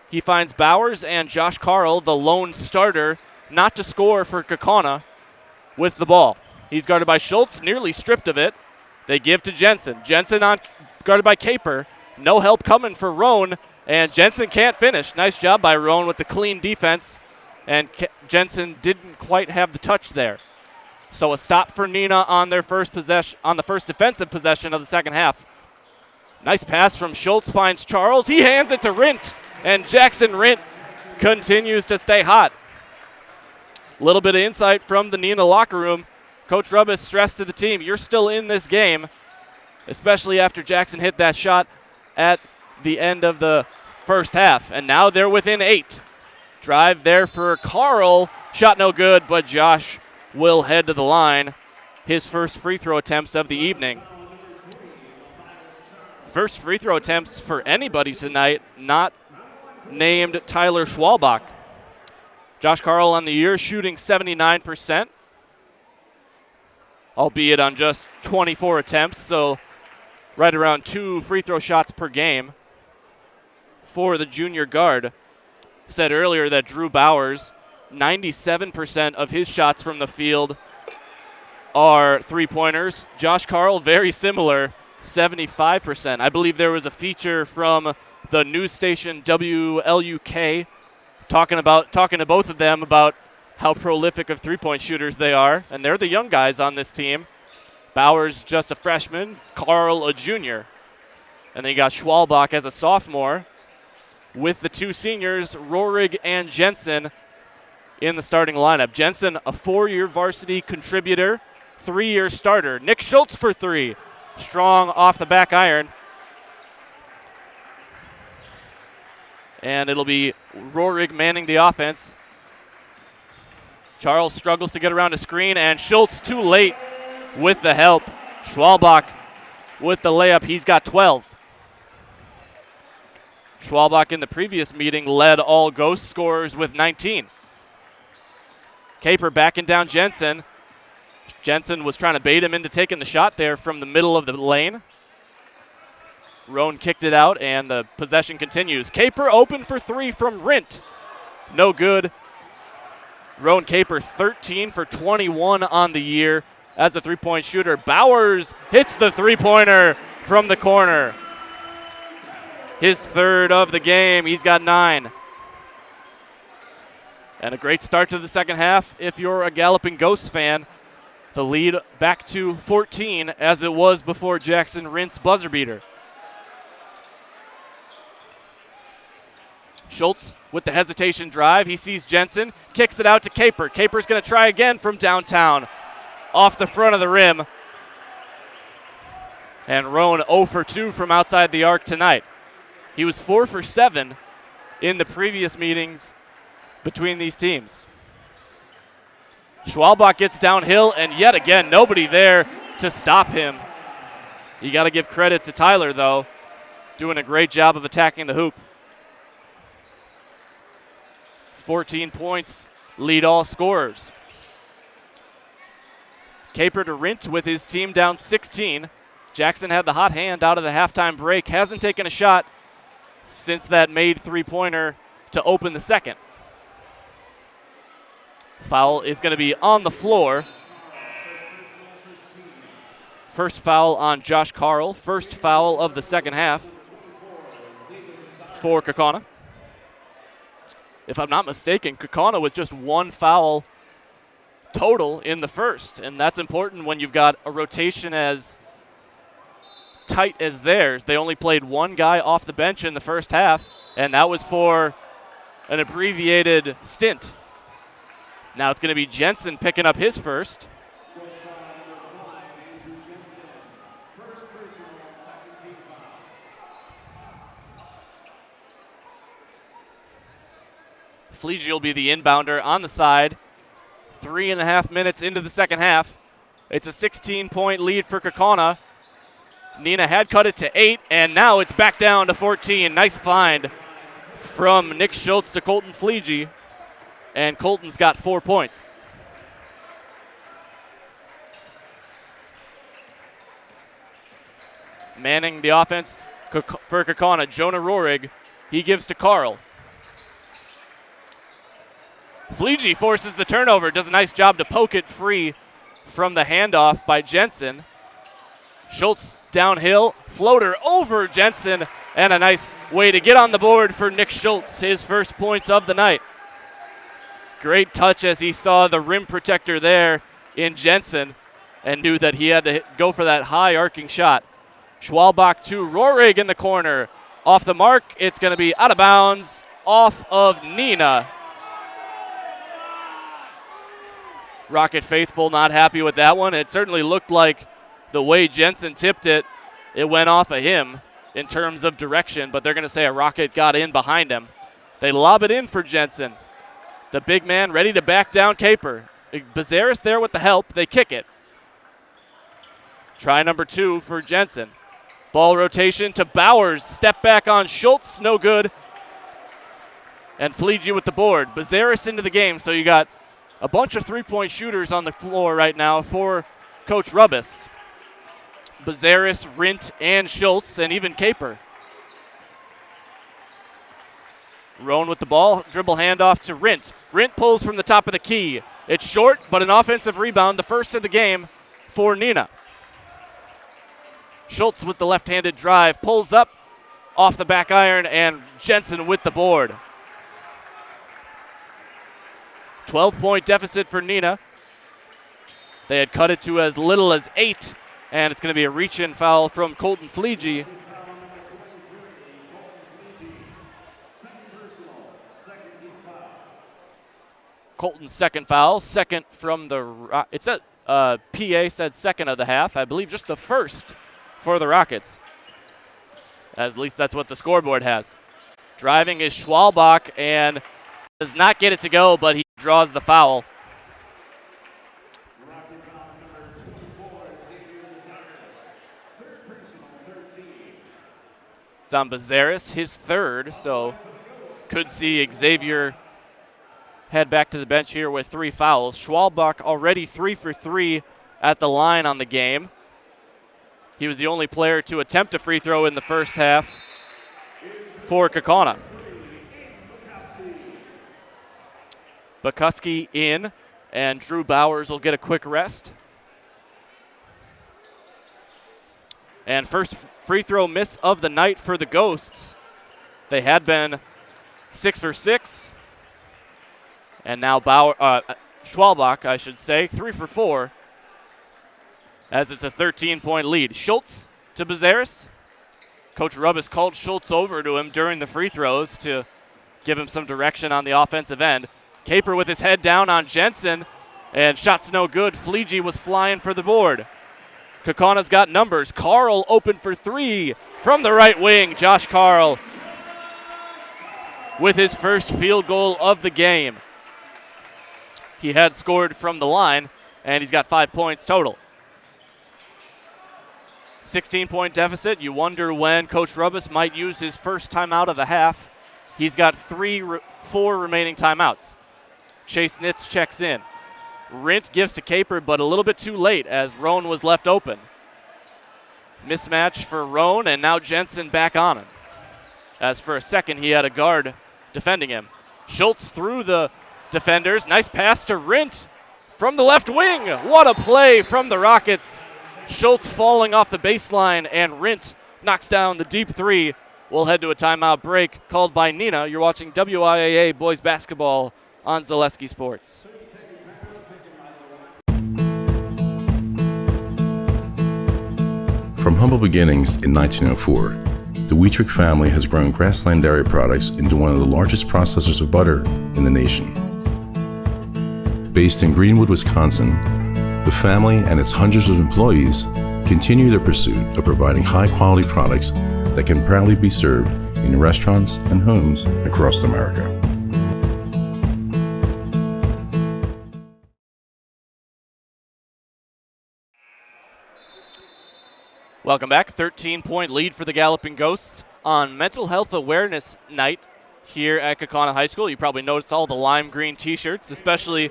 He finds Bowers and Josh Carl, the lone starter, not to score for Kaukauna, with the ball. He's guarded by Schultz, nearly stripped of it. They give to Jensen. Jensen guarded by Caper. No help coming for Roan. And Jensen can't finish. Nice job by Roan with the clean defense. And Jensen didn't quite have the touch there. So a stop for Neenah on their first possession, on the first defensive possession of the second half. Nice pass from Schultz, finds Charles. He hands it to Rint, and Jackson Rint continues to stay hot. A little bit of insight from the Neenah locker room. Coach Rubbis stressed to the team, you're still in this game, especially after Jackson hit that shot at the end of the first half. And now they're within 8. Drive there for Carl. Shot no good, but Josh will head to the line. His first free throw attempts of the evening. First free throw attempts for anybody tonight, not named Tyler Schwalbach. Josh Carl on the year shooting 79%, albeit on just 24 attempts, so right around 2 free throw shots per game for the junior guard. Said earlier that Drew Bowers, 97% of his shots from the field are three-pointers. Josh Carl, very similar, 75%. I believe there was a feature from the news station WLUK talking to both of them about how prolific of three-point shooters they are, and they're the young guys on this team. Bowers just a freshman, Carl a junior. And then you got Schwalbach as a sophomore with the 2 seniors, Rohrig and Jensen, in the starting lineup. Jensen, a 4-year varsity contributor, 3-year starter. Nick Schultz for 3. Strong off the back iron. And it'll be Rohrig manning the offense. Charles struggles to get around a screen, and Schultz too late with the help. Schwalbach with the layup. He's got 12. Schwalbach in the previous meeting led all Ghost scorers with 19. Caper backing down Jensen. Jensen was trying to bait him into taking the shot there from the middle of the lane. Roan kicked it out, and the possession continues. Caper open for three from Rint. No good. Roan Caper 13 for 21 on the year as a three-point shooter. Bowers hits the three-pointer from the corner. His third of the game. He's got 9. And a great start to the second half if you're a Galloping Ghosts fan. The lead back to 14 as it was before Jackson Rint's buzzer beater. Schultz with the hesitation drive. He sees Jensen, kicks it out to Caper. Caper's going to try again from downtown, off the front of the rim. And Roan 0 for 2 from outside the arc tonight. He was 4 for 7 in the previous meetings between these teams. Schwalbach gets downhill, and yet again, nobody there to stop him. You got to give credit to Tyler, though, doing a great job of attacking the hoop. 14 points, lead all scorers. Caper to Rint with his team down 16. Jackson had the hot hand out of the halftime break. Hasn't taken a shot since that made three-pointer to open the second. Foul is going to be on the floor. First foul on Josh Carl. First foul of the second half for Kaukauna. If I'm not mistaken, Kaukauna with just one foul total in the first, and that's important when you've got a rotation as tight as theirs. They only played one guy off the bench in the first half, and that was for an abbreviated stint. Now it's going to be Jensen picking up his first. Fleege will be the inbounder on the side. 3.5 minutes into the second half. It's a 16-point lead for Kaukauna. Neenah had cut it to 8, and now it's back down to 14. Nice find from Nick Schultz to Colton Fleege, and Colton's got 4 points. Manning the offense for Kaukauna. Jonah Rohrig, he gives to Carl. Fleege forces the turnover, does a nice job to poke it free from the handoff by Jensen. Schultz downhill, floater over Jensen, and a nice way to get on the board for Nick Schultz, his first points of the night. Great touch as he saw the rim protector there in Jensen and knew that he had to go for that high arcing shot. Schwalbach to Rohrig in the corner. Off the mark, it's going to be out of bounds, off of Neenah. Rocket faithful not happy with that one. It certainly looked like the way Jensen tipped it, it went off of him in terms of direction, but they're going to say a Rocket got in behind him. They lob it in for Jensen. The big man ready to back down Caper. Bazaris there with the help. They kick it. Try number 2 for Jensen. Ball rotation to Bowers. Step back on Schultz. No good. And Fleege with the board. Bazaris into the game, so you got a bunch of three-point shooters on the floor right now for Coach Rubbis. Bazaris, Rint, and Schultz, and even Caper. Roan with the ball, dribble handoff to Rint. Rint pulls from the top of the key. It's short, but an offensive rebound, the first of the game for Neenah. Schultz with the left-handed drive, pulls up off the back iron, and Jensen with the board. 12-point deficit for Neenah. They had cut it to as little as 8, and it's going to be a reach-in foul from Colton Fleege. Colton's second foul, second from the it said PA said second of the half. I believe just the first for the Rockets. At least that's what the scoreboard has. Driving is Schwalbach and does not get it to go, but he draws the foul. It's on Bazaris, his third, so could see Xavier head back to the bench here with 3 fouls. Schwalbach already 3 for 3 at the line on the game. He was the only player to attempt a free throw in the first half for Kaukauna. Bukuski in, and Drew Bowers will get a quick rest. And first free throw miss of the night for the Ghosts. They had been 6 for 6. And now Schwalbach, I should say, 3 for 4. As it's a 13-point lead. Schultz to Bezaris. Coach Rubbis called Schultz over to him during the free throws to give him some direction on the offensive end. Caper with his head down on Jensen, and shot's no good. Fleege was flying for the board. Kaukauna's got numbers. Carl open for 3 from the right wing. Josh Carl with his first field goal of the game. He had scored from the line, and he's got 5 points total. 16-point deficit. You wonder when Coach Rubbis might use his first timeout of the half. He's got 4 remaining timeouts. Chase Nitz checks in. Rint gives to Caper, but a little bit too late as Roan was left open. Mismatch for Roan, and now Jensen back on him. As for a second, he had a guard defending him. Schultz through the defenders. Nice pass to Rint from the left wing. What a play from the Rockets. Schultz falling off the baseline, and Rint knocks down the deep 3. We'll head to a timeout break called by Neenah. You're watching WIAA boys basketball on Zaleski Sports. From humble beginnings in 1904, the Wheatrick family has grown Grassland Dairy Products into one of the largest processors of butter in the nation. Based in Greenwood, Wisconsin, the family and its hundreds of employees continue their pursuit of providing high-quality products that can proudly be served in restaurants and homes across America. Welcome back. 13-point lead for the Galloping Ghosts on Mental Health Awareness Night here at Kaukauna High School. You probably noticed all the lime green t-shirts, especially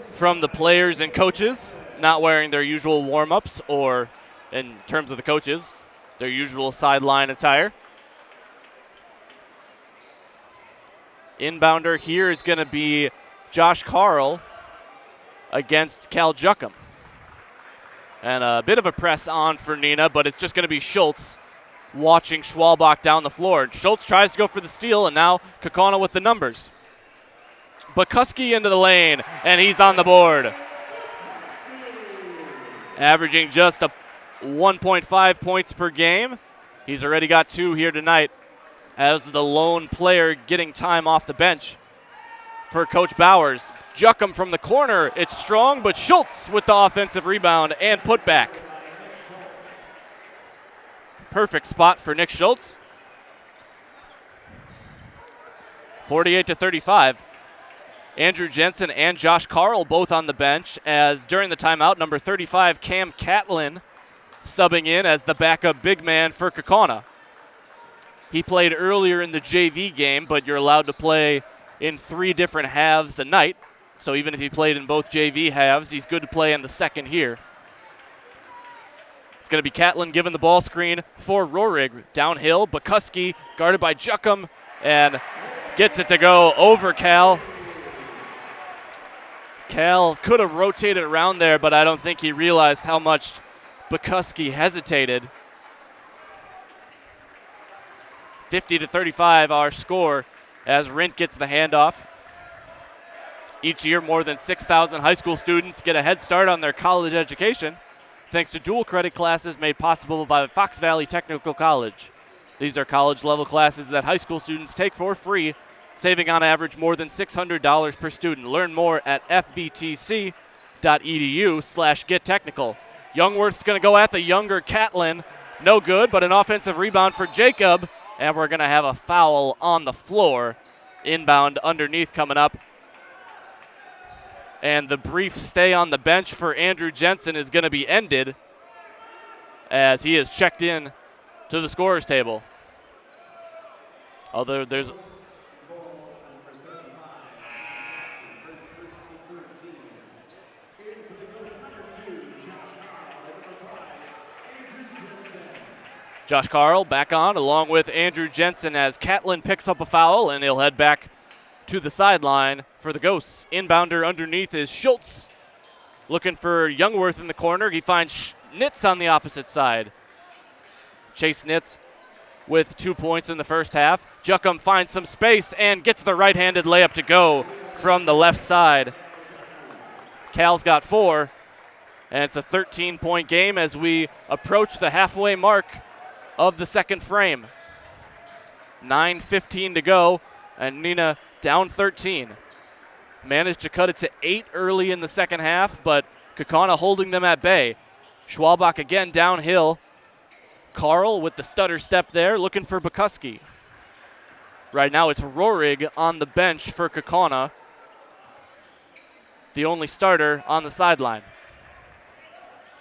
from the players and coaches, not wearing their usual warm-ups or, in terms of the coaches, their usual sideline attire. Inbounder here is going to be Josh Carl against Cal Juckham. And a bit of a press on for Neenah, but it's just going to be Schultz watching Schwalbach down the floor. Schultz tries to go for the steal, and now Kaukauna with the numbers. Bukuski into the lane, and he's on the board. Averaging just 1.5 points per game. He's already got 2 here tonight as the lone player getting time off the bench for Coach Bowers. Juckham from the corner. It's strong, but Schultz with the offensive rebound and putback. Perfect spot for Nick Schultz. 48-35. Andrew Jensen and Josh Carl both on the bench, as during the timeout, number 35, Cam Catlin, subbing in as the backup big man for Kaukauna. He played earlier in the JV game, but you're allowed to play in 3 different halves a night. So even if he played in both JV halves, he's good to play in the second here. It's going to be Catlin giving the ball screen for Rohrig. Downhill, Bukuski guarded by Juckham and gets it to go over Cal. Cal could have rotated around there, but I don't think he realized how much Bukuski hesitated. 50-35 our score as Rint gets the handoff. Each year, more than 6,000 high school students get a head start on their college education thanks to dual credit classes made possible by Fox Valley Technical College. These are college-level classes that high school students take for free, saving on average more than $600 per student. Learn more at fbtc.edu/gettechnical. Youngworth's going to go at the younger Catlin. No good, but an offensive rebound for Jacob, and we're going to have a foul on the floor. Inbound underneath coming up. And the brief stay on the bench for Andrew Jensen is going to be ended as he is checked in to the scorer's table. Although there's Josh Carl back on along with Andrew Jensen as Catlin picks up a foul, and he'll head back to the sideline for the Ghosts. Inbounder underneath is Schultz. Looking for Youngworth in the corner. He finds Nitz on the opposite side. Chase Nitz with 2 points in the first half. Juckham finds some space and gets the right-handed layup to go from the left side. Cal's got 4, and it's a 13-point game as we approach the halfway mark of the second frame. 9:15 to go, and Neenah down 13. Managed to cut it to 8 early in the second half, but Kaukauna holding them at bay. Schwalbach again downhill. Carl with the stutter step there, looking for Bukowski. Right now it's Rohrig on the bench for Kaukauna, the only starter on the sideline.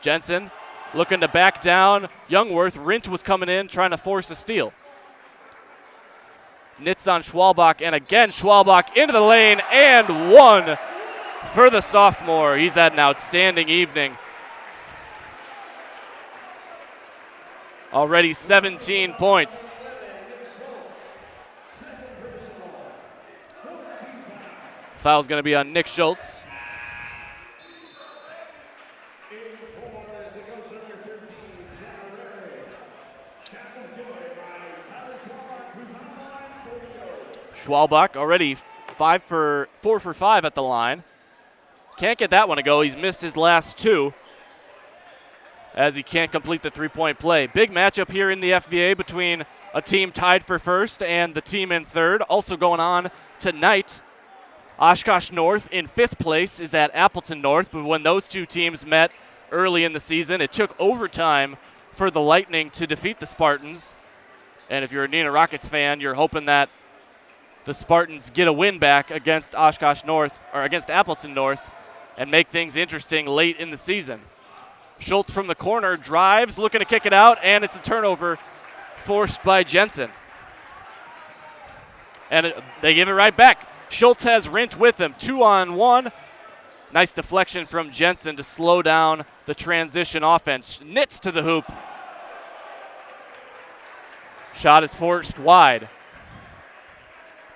Jensen looking to back down Youngworth. Rint was coming in, trying to force a steal. Nitz on Schwalbach, and again Schwalbach into the lane, and 1 for the sophomore. He's had an outstanding evening. Already 17 points. Foul's going to be on Nick Schultz. Schwalbach already 4 for 5 at the line. Can't get that one to go. He's missed his last 2 as he can't complete the 3-point play. Big matchup here in the FVA between a team tied for first and the team in third. Also going on tonight, Oshkosh North in 5th place is at Appleton North, but when those two teams met early in the season, it took overtime for the Lightning to defeat the Spartans. And if you're a Neenah Rockets fan, you're hoping that the Spartans get a win back against Oshkosh North, or against Appleton North, and make things interesting late in the season. Schultz from the corner drives, looking to kick it out, and it's a turnover forced by Jensen. And they give it right back. Schultz has Rint with him, 2-on-1. Nice deflection from Jensen to slow down the transition offense. Nitz to the hoop. Shot is forced wide.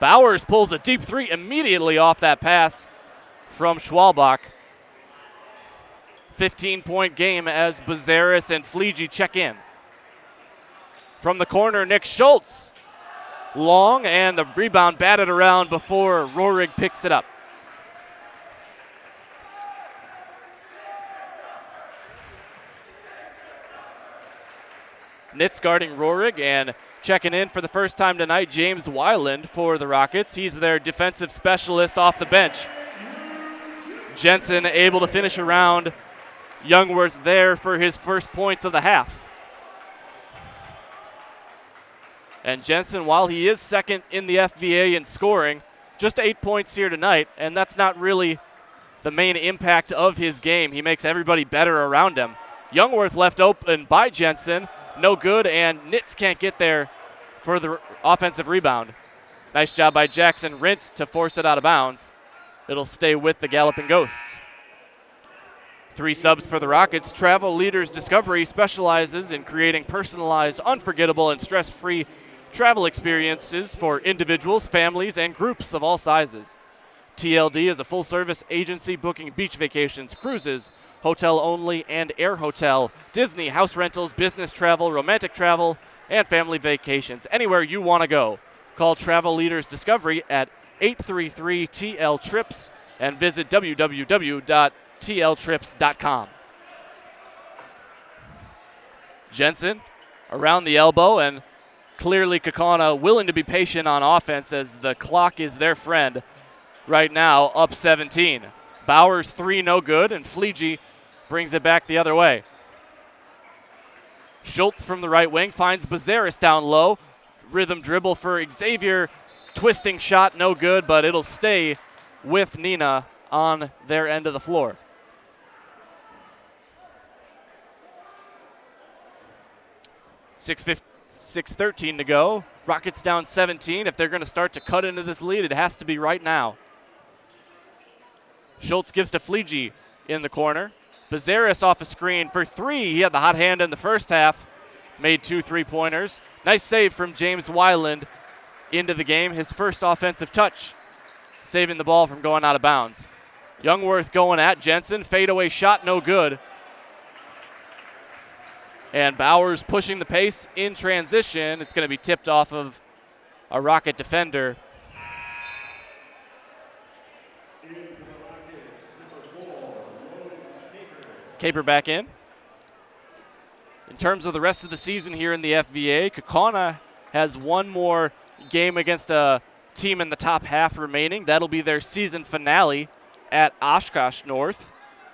Bowers pulls a deep 3 immediately off that pass from Schwalbach. 15-point game as Bazaris and Fleege check in. From the corner, Nick Schultz. Long, and the rebound batted around before Rohrig picks it up. Nitz guarding Rohrig, and checking in for the first time tonight, James Weiland for the Rockets. He's their defensive specialist off the bench. Jensen able to finish around Youngworth there for his first points of the half. And Jensen, while he is second in the FVA in scoring, just 8 points here tonight, and that's not really the main impact of his game. He makes everybody better around him. Youngworth left open by Jensen, no good, and Nitz can't get there for the offensive rebound. Nice job by Jackson Rint to force it out of bounds. It'll stay with the Galloping Ghosts. 3 subs for the Rockets. Travel Leaders Discovery specializes in creating personalized, unforgettable, and stress-free travel experiences for individuals, families, and groups of all sizes. TLD is a full-service agency booking beach vacations, cruises, hotel only, and air hotel, Disney, house rentals, business travel, romantic travel, and family vacations. Anywhere you want to go. Call Travel Leaders Discovery at 833-TL-TRIPS and visit www.tltrips.com. Jensen around the elbow, and clearly Kaukauna willing to be patient on offense as the clock is their friend right now, up 17. Bowers 3 no good, and Fleege brings it back the other way. Schultz from the right wing finds Bazaris down low. Rhythm dribble for Xavier. Twisting shot, no good, but it'll stay with Neenah on their end of the floor. .6:13 to go. Rockets down 17. If they're going to start to cut into this lead, it has to be right now. Schultz gives to Fleege in the corner. Bazaris off a screen for 3. He had the hot hand in the first half, made 2 3-pointers. Nice save from James Weiland into the game, his first offensive touch, saving the ball from going out of bounds. Youngworth going at Jensen, fadeaway shot, no good. And Bowers pushing the pace in transition. It's going to be tipped off of a Rocket defender. Caper back in. In terms of the rest of the season here in the FVA, Kaukauna has one more game against a team in the top half remaining. That'll be their season finale at Oshkosh North.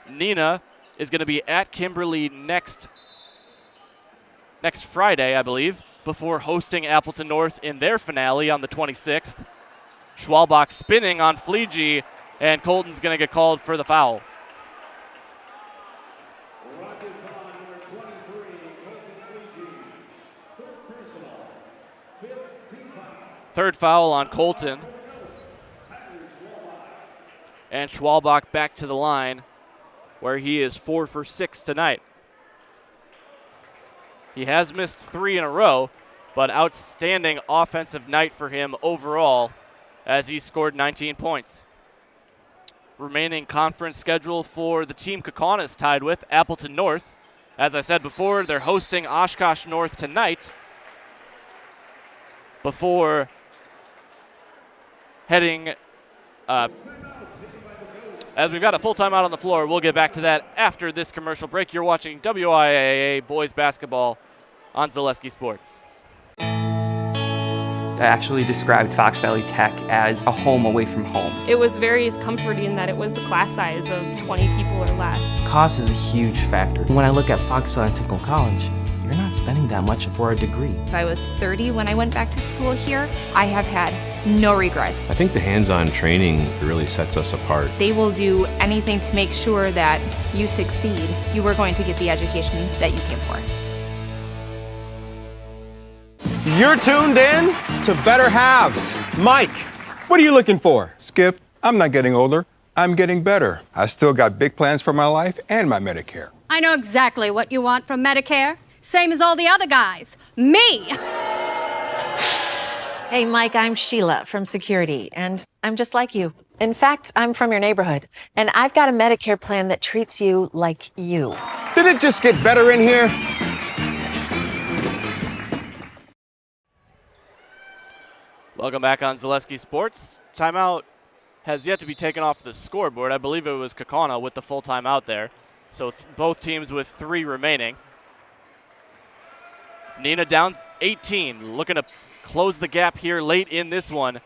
Neenah is going to be at Kimberly next Friday, I believe, before hosting Appleton North in their finale on the 26th. Schwalbach spinning on Fleege, and Colton's going to get called for the foul. Third foul on Colton. And Schwalbach back to the line, where he is 4 for 6 tonight. He has missed 3 in a row, but outstanding offensive night for him overall as he scored 19 points. Remaining conference schedule for the team Kaukauna is tied with Appleton North. As I said before, they're hosting Oshkosh North tonight before heading as we've got a full timeout on the floor. We'll get back to that after this commercial break. You're watching WIAA boys basketball on Zaleski Sports. I actually described Fox Valley Tech as a home away from home. It was very comforting that it was a class size of 20 people or less. Cost is a huge factor. When I look at Fox Valley Technical College, you're not spending that much for a degree. If I was 30 when I went back to school here, I have had no regrets. I think the hands-on training really sets us apart. They will do anything to make sure that you succeed. You are going to get the education that you came for. You're tuned in to Better Halves. Mike, what are you looking for? Skip, I'm not getting older. I'm getting better. I still got big plans for my life and my Medicare. I know exactly what you want from Medicare. Same as all the other guys. Me! Hey, Mike, I'm Sheila from Security, and I'm just like you. In fact, I'm from your neighborhood, and I've got a Medicare plan that treats you like you. Did it just get better in here? Welcome back on Zaleski Sports. Timeout has yet to be taken off the scoreboard. I believe it was Kaukauna with the full timeout there. So both teams with 3 remaining. Neenah down 18, looking to close the gap here late in this one.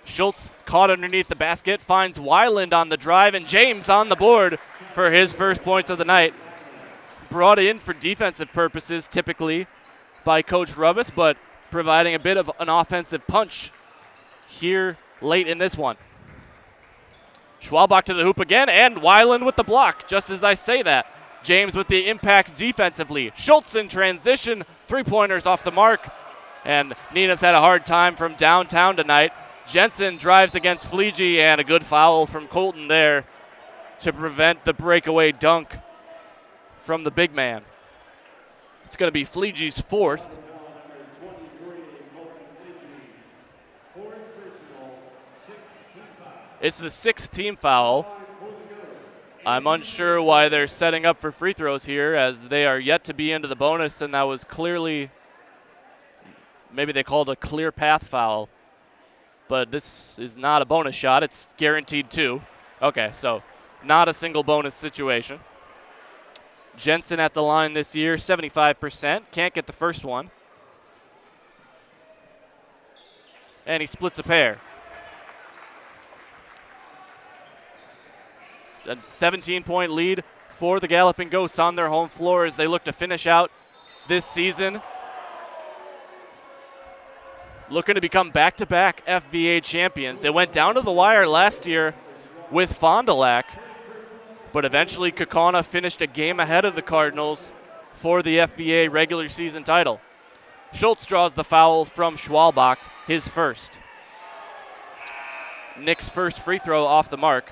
Schultz caught underneath the basket, finds Weiland on the drive, and James on the board for his first points of the night. Brought in for defensive purposes typically by Coach Rubbis, but providing a bit of an offensive punch here late in this one. Schwalbach to the hoop again, and Weiland with the block, just as I say that. James with the impact defensively. Schultz in transition, 3-pointers off the mark, and Neenah's had a hard time from downtown tonight. Jensen drives against Fleege, and a good foul from Colton there to prevent the breakaway dunk from the big man. It's going to be Fleege's 4th. It's the 6th team foul. I'm unsure why they're setting up for free throws here, as they are yet to be into the bonus, and that was clearly, maybe they called a clear path foul, but this is not a bonus shot. It's guaranteed 2. Okay, so not a single bonus situation. Jensen at the line this year, 75%. Can't get the first one. And he splits a pair. A 17-point lead for the Galloping Ghosts on their home floor as they look to finish out this season. Looking to become back-to-back FVA champions. It went down to the wire last year with Fond du Lac, but eventually Kaukauna finished a game ahead of the Cardinals for the FVA regular season title. Schultz draws the foul from Schwalbach, his first. Nick's first free throw off the mark.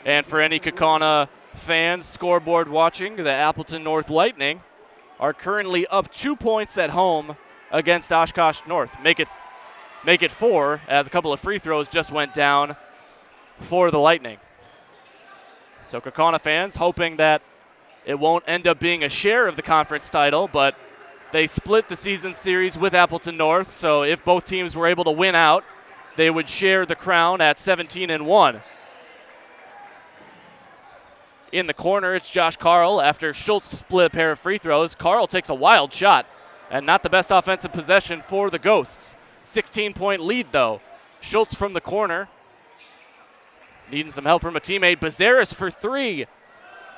And for any Kaukauna fans scoreboard watching, the Appleton North Lightning are currently up 2 points at home against Oshkosh North. Make it 4, as a couple of free throws just went down for the Lightning. So Kaukauna fans hoping that it won't end up being a share of the conference title, but they split the season series with Appleton North, so if both teams were able to win out, they would share the crown at 17-1. In the corner, it's Josh Carl. After Schultz split a pair of free throws, Carl takes a wild shot, and not the best offensive possession for the Ghosts. 16-point lead, though. Schultz from the corner, needing some help from a teammate. Bazaris for 3,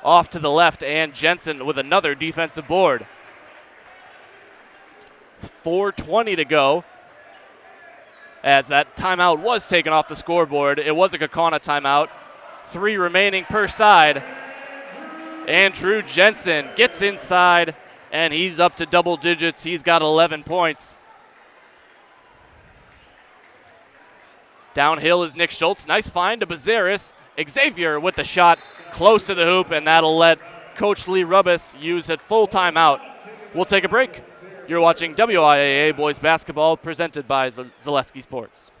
off to the left, and Jensen with another defensive board. 4:20 to go, as that timeout was taken off the scoreboard. It was a Kaukauna timeout. 3 remaining per side. Andrew Jensen gets inside, and he's up to double digits. He's got 11 points. Downhill is Nick Schultz. Nice find to Bazaris. Xavier with the shot close to the hoop, and that'll let Coach Lee Rubbis use a full timeout. We'll take a break. You're watching WIAA Boys Basketball presented by Zaleski Sports.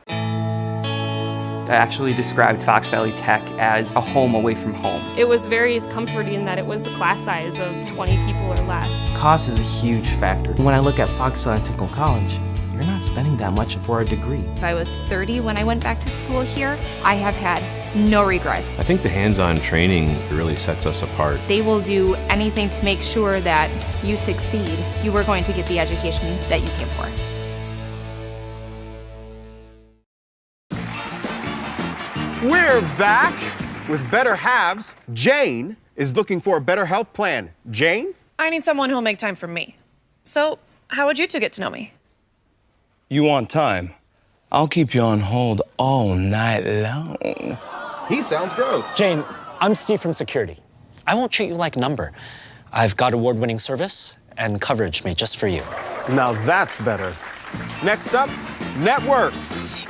I actually described Fox Valley Tech as a home away from home. It was very comforting in that it was a class size of 20 people or less. Cost is a huge factor. When I look at Fox Valley Technical College, you're not spending that much for a degree. If I was 30 when I went back to school here, I have had no regrets. I think the hands-on training really sets us apart. They will do anything to make sure that you succeed. You are going to get the education that you came for. We're back with better halves. Jane is looking for a better health plan. Jane? I need someone who'll make time for me. So, how would you two get to know me? You want time? I'll keep you on hold all night long. He sounds gross. Jane, I'm Steve from security. I won't treat you like a number. I've got award-winning service and coverage made just for you. Now that's better. Next up, networks.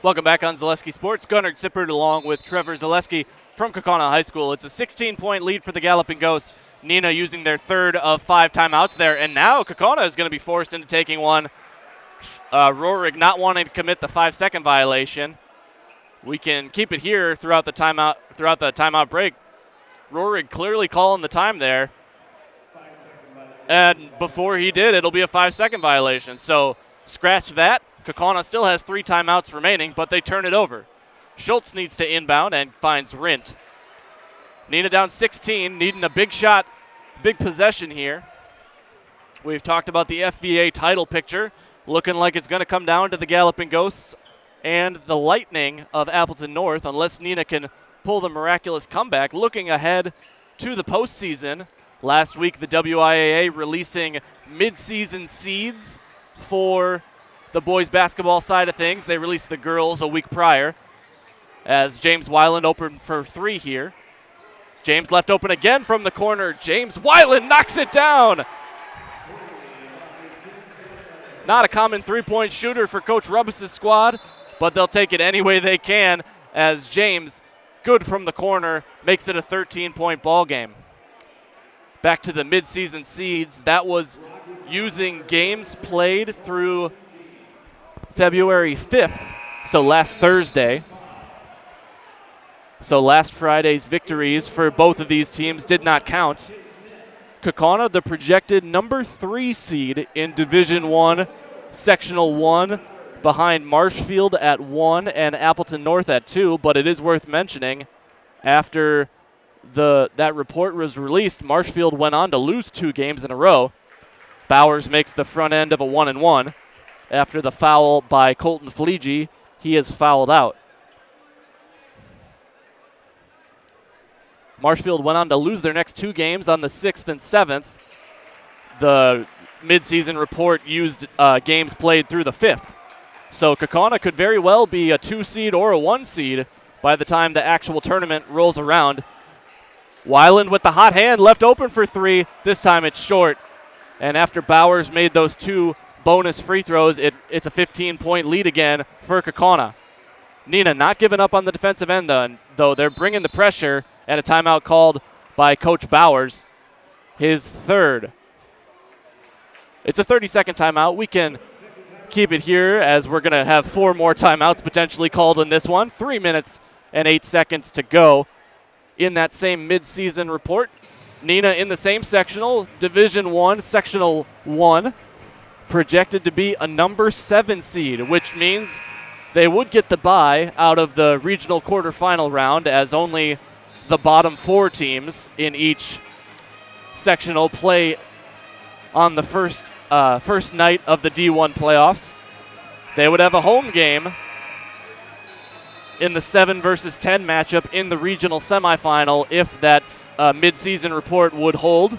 Welcome back on Zaleski Sports. Gunnar Zippert along with Trevor Zaleski from Kaukauna High School. It's a 16-point lead for the Galloping Ghosts. Neenah using their 3rd of 5 timeouts there, and now Kaukauna is going to be forced into taking one. Roerig not wanting to commit the 5-second violation. We can keep it here throughout the timeout break. Roerig clearly calling the time there. And before he did, it'll be a 5-second violation. So scratch that. Kaukauna still has 3 timeouts remaining, but they turn it over. Schultz needs to inbound and finds Rint. Neenah down 16, needing a big shot, big possession here. We've talked about the FVA title picture, looking like it's going to come down to the Galloping Ghosts and the Lightning of Appleton North, unless Neenah can pull the miraculous comeback. Looking ahead to the postseason, last week the WIAA releasing mid-season seeds for the boys basketball side of things. They released the girls a week prior, as James Weiland opened for 3 here. James left open again from the corner. James Weiland knocks it down. Not a common 3-point shooter for Coach Rubbis' squad, but they'll take it any way they can, as James, good from the corner, makes it a 13-point ball game. Back to the midseason seeds. That was using games played through February 5th, so last Thursday. So last Friday's victories for both of these teams did not count. Kaukauna, the projected number 3 seed in Division I, Sectional 1, behind Marshfield at 1 and Appleton North at 2, but it is worth mentioning, after that report was released, Marshfield went on to lose 2 games in a row. Bowers makes the front end of a 1-1. After the foul by Colton Fleege, he is fouled out. Marshfield went on to lose their next 2 games on the 6th and 7th. The midseason report used games played through the 5th. So Kaukauna could very well be a 2 seed or a 1 seed by the time the actual tournament rolls around. Weiland with the hot hand, left open for 3. This time it's short. And after Bowers made those 2 bonus free throws, it's a 15-point lead again for Kaukauna. Neenah not giving up on the defensive end, though. They're bringing the pressure, and a timeout called by Coach Bowers, his third. It's a 30-second timeout. We can keep it here as we're going to have 4 more timeouts potentially called in this one. 3 minutes and 8 seconds to go in that same midseason report. Neenah in the same sectional, Division I, Sectional 1, projected to be a number 7 seed, which means they would get the bye out of the regional quarterfinal round, as only the bottom 4 teams in each sectional play on the first night of the D1 playoffs. They would have a home game in the 7 versus 10 matchup in the regional semifinal if that midseason report would hold.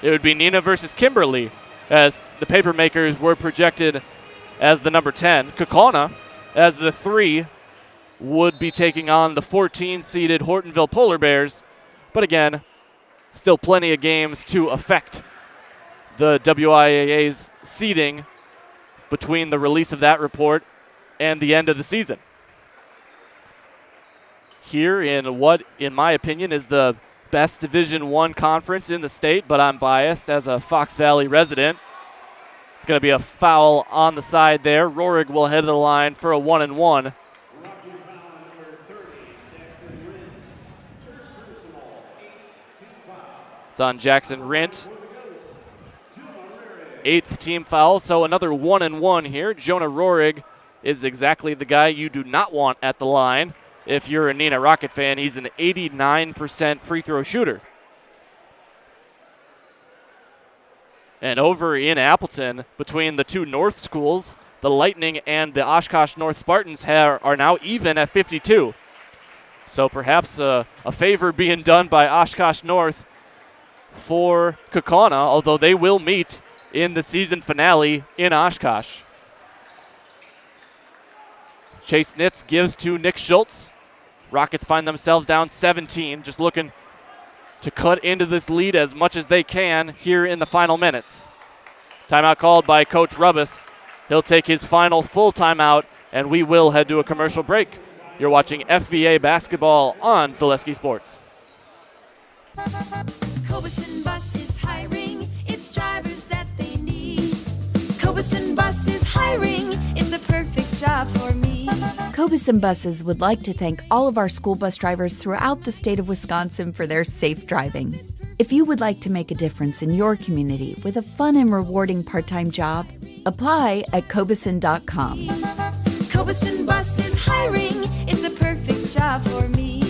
It would be Neenah versus Kimberly, as the Papermakers were projected as the number 10. Kaukauna, as the 3, would be taking on the 14-seeded Hortonville Polar Bears. But again, still plenty of games to affect the WIAA's seeding between the release of that report and the end of the season. Here in what, in my opinion, is the best Division I conference in the state, but I'm biased as a Fox Valley resident. It's going to be a foul on the side there. Rohrig will head to the line for a 1-and-1. It's on Jackson Rint. 8th team foul, so another 1-and-1 here. Jonah Rohrig is exactly the guy you do not want at the line. If you're a Neenah Rocket fan, he's an 89% free throw shooter. And over in Appleton, between the 2 North schools, the Lightning and the Oshkosh North Spartans are now even at 52. So perhaps a favor being done by Oshkosh North for Kaukauna, although they will meet in the season finale in Oshkosh. Chase Nitz gives to Nick Schultz. Rockets find themselves down 17, just looking to cut into this lead as much as they can here in the final minutes. Timeout called by Coach Rubbis. He'll take his final full timeout, and we will head to a commercial break. You're watching FVA basketball on Zaleski Sports. Cobuson Bus is hiring its drivers that they need. Cobuson Bus is hiring, it's the perfect job for me. Kaukauna Buses would like to thank all of our school bus drivers throughout the state of Wisconsin for their safe driving. If you would like to make a difference in your community with a fun and rewarding part-time job, apply at Kaukauna.com. Cobuson Bus is hiring, it's the perfect job for me.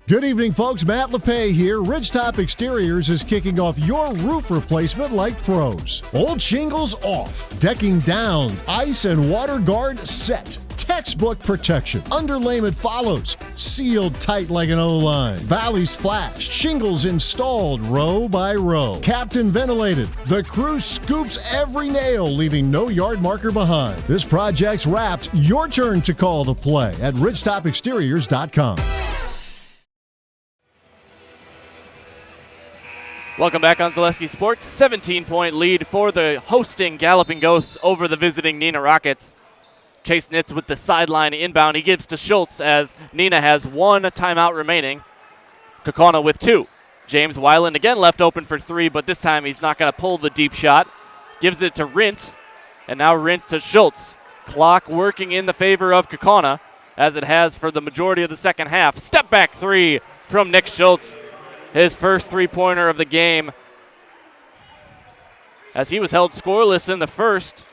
Good evening, folks. Matt LePay here. Ridgetop Exteriors is kicking off your roof replacement like pros. Old shingles off, decking down, ice and water guard set. Textbook protection. Underlayment follows. Sealed tight like an O-line. Valleys flashed. Shingles installed row by row. Captain ventilated. The crew scoops every nail, leaving no yard marker behind. This project's wrapped. Your turn to call the play at ridgetopexteriors.com. Welcome back on Zaleski Sports. 17-point lead for the hosting Galloping Ghosts over the visiting Neenah Rockets. Chase Nitz with the sideline inbound. He gives to Schultz as Neenah has 1 timeout remaining. Kaukauna with 2. James Weiland again left open for 3, but this time he's not going to pull the deep shot. Gives it to Rint, and now Rint to Schultz. Clock working in the favor of Kaukauna, as it has for the majority of the second half. Step back 3 from Nick Schultz. His first 3-pointer of the game, as he was held scoreless in the first,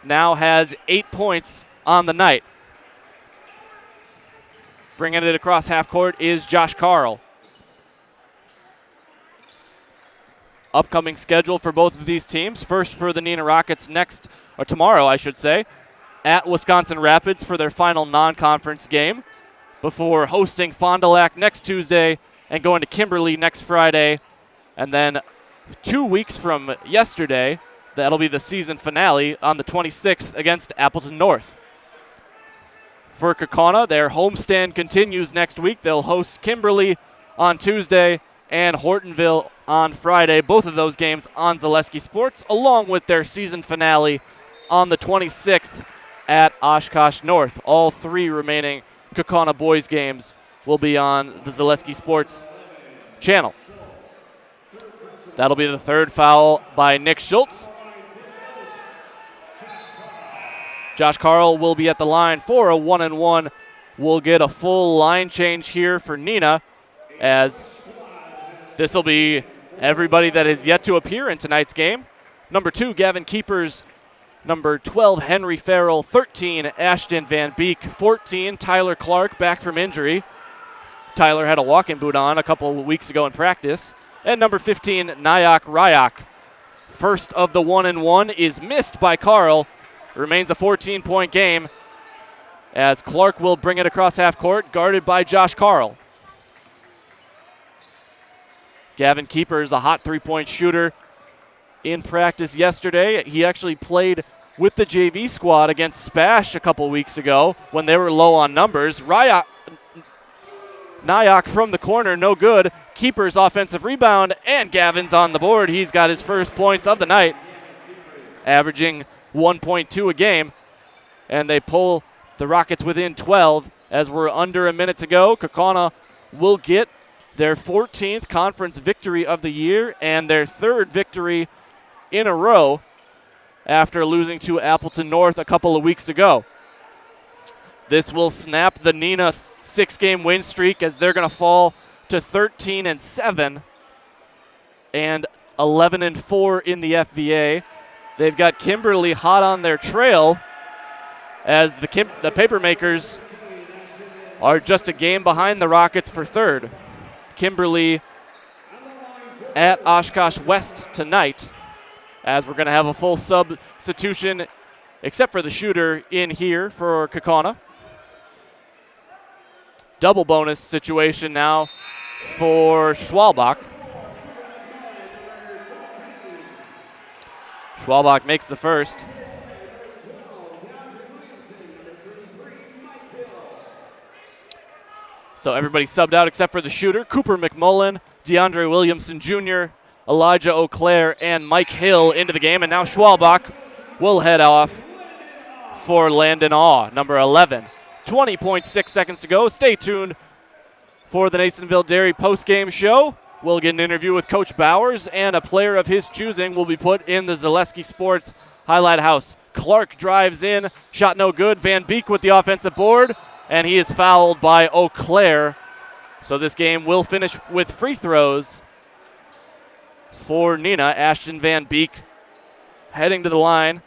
now has 8 points on the night. Bringing it across half court is Josh Carl. Upcoming schedule for both of these teams. First for the Neenah Rockets tomorrow, I should say, at Wisconsin Rapids for their final non-conference game, before hosting Fond du Lac next Tuesday and going to Kimberly next Friday. And then 2 weeks from yesterday, that'll be the season finale on the 26th against Appleton North. For Kaukauna, their homestand continues next week. They'll host Kimberly on Tuesday and Hortonville on Friday. Both of those games on Zaleski Sports, along with their season finale on the 26th at Oshkosh North. All 3 remaining Kaukauna boys games will be on the Zaleski Sports channel. That'll be the 3rd foul by Nick Schultz. Josh Carl will be at the line for a 1-and-1. We'll get a full line change here for Neenah, as this will be everybody that has yet to appear in tonight's game. Number 2, Gavin Keepers. Number 12, Henry Farrell. 13, Ashton Van Beek. 14, Tyler Clark, back from injury. Tyler had a walking boot on a couple of weeks ago in practice. And number 15, Nyack Ryak. First of the 1-and-1 is missed by Carl. Remains a 14-point game, as Clark will bring it across half court, guarded by Josh Carl. Gavin Keepers, a hot 3-point shooter in practice yesterday. He actually played with the JV squad against Spash a couple weeks ago when they were low on numbers. Nyack from the corner, no good. Keepers offensive rebound, and Gavin's on the board. He's got his first points of the night, averaging 1.2 a game, and they pull the Rockets within 12 as we're under a minute to go. Kaukauna will get their 14th conference victory of the year and their 3rd victory in a row after losing to Appleton North a couple of weeks ago. This will snap the Neenah 6-game win streak, as they're going to fall to 13-7 and 11-4 in the FVA. They've got Kimberly hot on their trail, as the Papermakers are just a game behind the Rockets for 3rd. Kimberly at Oshkosh West tonight, as we're going to have a full substitution, except for the shooter, in here for Kaukauna. Double bonus situation now for Schwalbach. Schwalbach makes the first. So everybody subbed out except for the shooter. Cooper McMullen, DeAndre Williamson Jr., Elijah O'Clair, and Mike Hill into the game. And now Schwalbach will head off for Landon Awe, number 11. 20.6 seconds to go. Stay tuned for the Nasonville Dairy postgame show. We'll get an interview with Coach Bowers, and a player of his choosing will be put in the Zaleski Sports highlight house. Clark drives in, shot no good. Van Beek with the offensive board, and he is fouled by O'Clair. So this game will finish with free throws for Neenah. Ashton Van Beek heading to the line.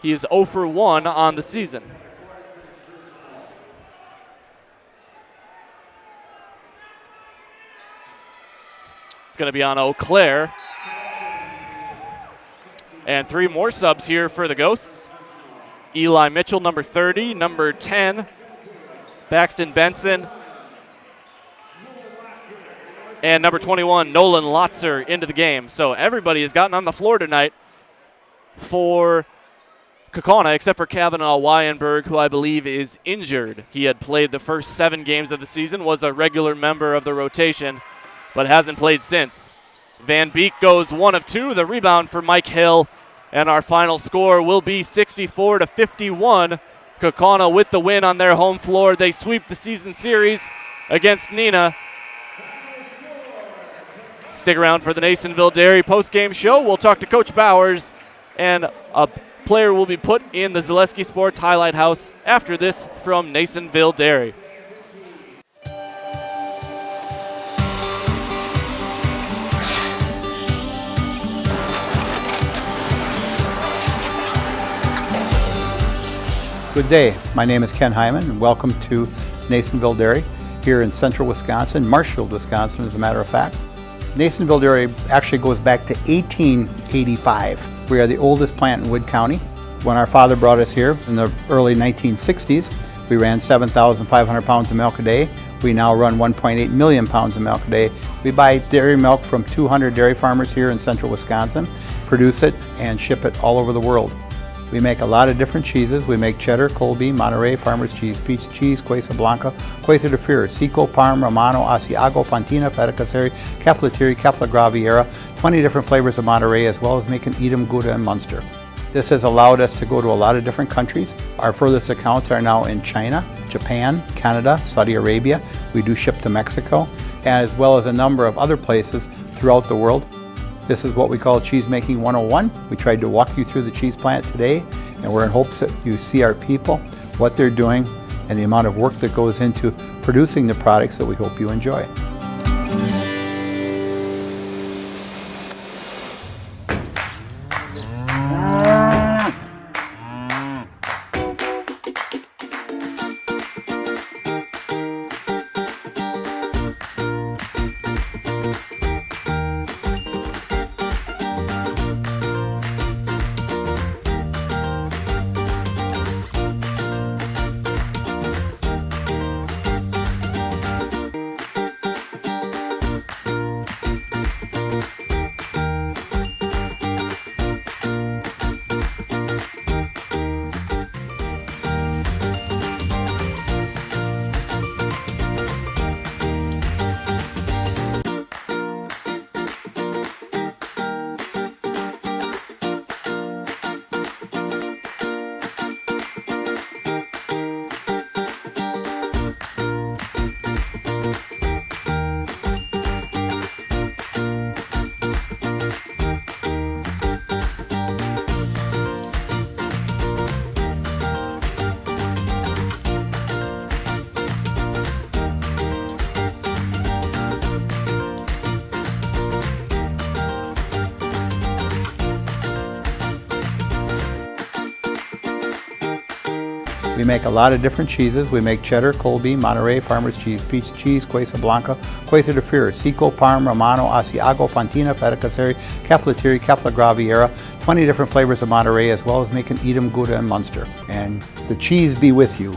He is 0 for 1 on the season. It's going to be on O'Clair. And 3 more subs here for the Ghosts. Eli Mitchell, number 30. Number 10, Baxton Benson. And number 21, Nolan Lotzer, into the game. So everybody has gotten on the floor tonight for Kaukauna, except for Kavanaugh Wyenberg, who I believe is injured. He had played the first 7 games of the season, was a regular member of the rotation, but hasn't played since. Van Beek goes 1 of 2. The rebound for Mike Hill. And our final score will be 64-51. Kaukauna with the win on their home floor. They sweep the season series against Neenah. Stick around for the Nasonville Dairy postgame show. We'll talk to Coach Bowers, and a player will be put in the Zaleski Sports highlight house after this from Nasonville Dairy. Good day. My name is Ken Hyman, and welcome to Nasonville Dairy here in central Wisconsin, Marshfield, Wisconsin, as a matter of fact. Nasonville Dairy actually goes back to 1885. We are the oldest plant in Wood County. When our father brought us here in the early 1960s, we ran 7,500 pounds of milk a day. We now run 1.8 million pounds of milk a day. We buy dairy milk from 200 dairy farmers here in central Wisconsin, produce it, and ship it all over the world. We make a lot of different cheeses. We make cheddar, Colby, Monterey, Farmer's Cheese, Peach Cheese, Quesa Blanca, Quesa de Fir, Seco, Parm, Romano, Asiago, Fontina, Feta Caseri, Caflatiri, Cafla Graviera, 20 different flavors of Monterey, as well as making Edam, Gouda, and Munster. This has allowed us to go to a lot of different countries. Our furthest accounts are now in China, Japan, Canada, Saudi Arabia. We do ship to Mexico, as well as a number of other places throughout the world. This is what we call Cheese Making 101. We tried to walk you through the cheese plant today, and we're in hopes that you see our people, what they're doing, and the amount of work that goes into producing the products that we hope you enjoy. We make a lot of different cheeses. We make cheddar, Colby, Monterey, Farmer's Cheese, Peach Cheese, Quesa Blanca, Quesa de Fir, Seco, Parm, Romano, Asiago, Fontina, Feta Caseri, Caflatiri, Cafla Graviera, 20 different flavors of Monterey, as well as making Edam, Gouda, and Munster. And the cheese be with you.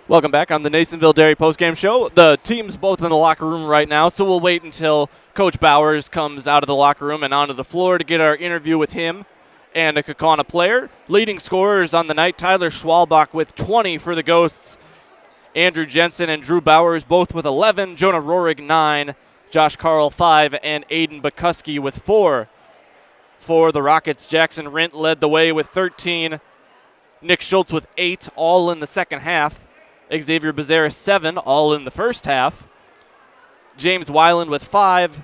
Welcome back on the Nasonville Dairy postgame show. The team's both in the locker room right now, so we'll wait until Coach Bowers comes out of the locker room and onto the floor to get our interview with him and a Kaukauna player. Leading scorers on the night, Tyler Schwalbach with 20 for the Ghosts. Andrew Jensen and Drew Bowers both with 11. Jonah Rohrig 9. Josh Carl 5. And Aiden Bikuski with 4. For the Rockets, Jackson Rint led the way with 13. Nick Schultz with 8, all in the second half. Xavier Becerra 7, all in the first half. James Weiland with 5.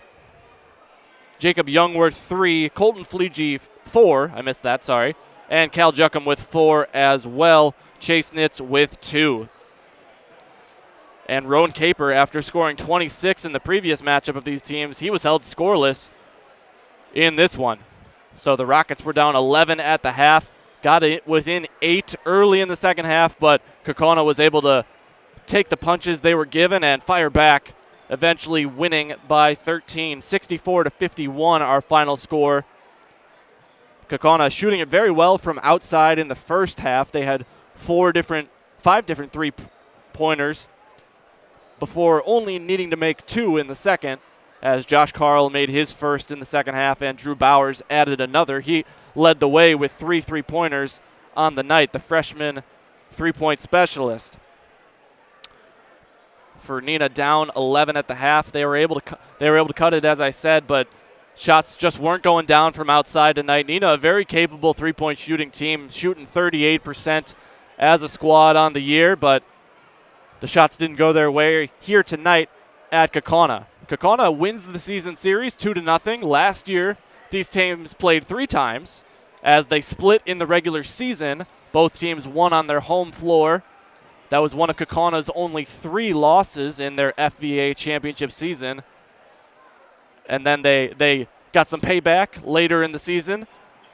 Jacob Youngworth 3. Colton Fleege 4. I missed that, sorry. And Cal Juckham with 4 as well. Chase Nitz with 2. And Roan Caper, after scoring 26 in the previous matchup of these teams, he was held scoreless in this one. So the Rockets were down 11 at the half. Got it within 8 early in the second half, but Kaukauna was able to take the punches they were given and fire back, eventually winning by 13. 64-51, our final score. Kaukauna shooting it very well from outside in the first half. They had 5 different three-pointers before only needing to make 2 in the second, as Josh Carl made his first in the second half and Drew Bowers added another. He led the way with 3 3-pointers on the night, the freshman three-point specialist. For Neenah, down 11 at the half. They were able to cut it, as I said, but shots just weren't going down from outside tonight. Neenah, a very capable three-point shooting team, shooting 38% as a squad on the year, but the shots didn't go their way here tonight at Kaukauna. Kaukauna wins the season series 2-0. Last year, these teams played 3 times. As they split in the regular season, both teams won on their home floor. That was one of Kaukauna's only 3 losses in their FVA championship season. And then they got some payback later in the season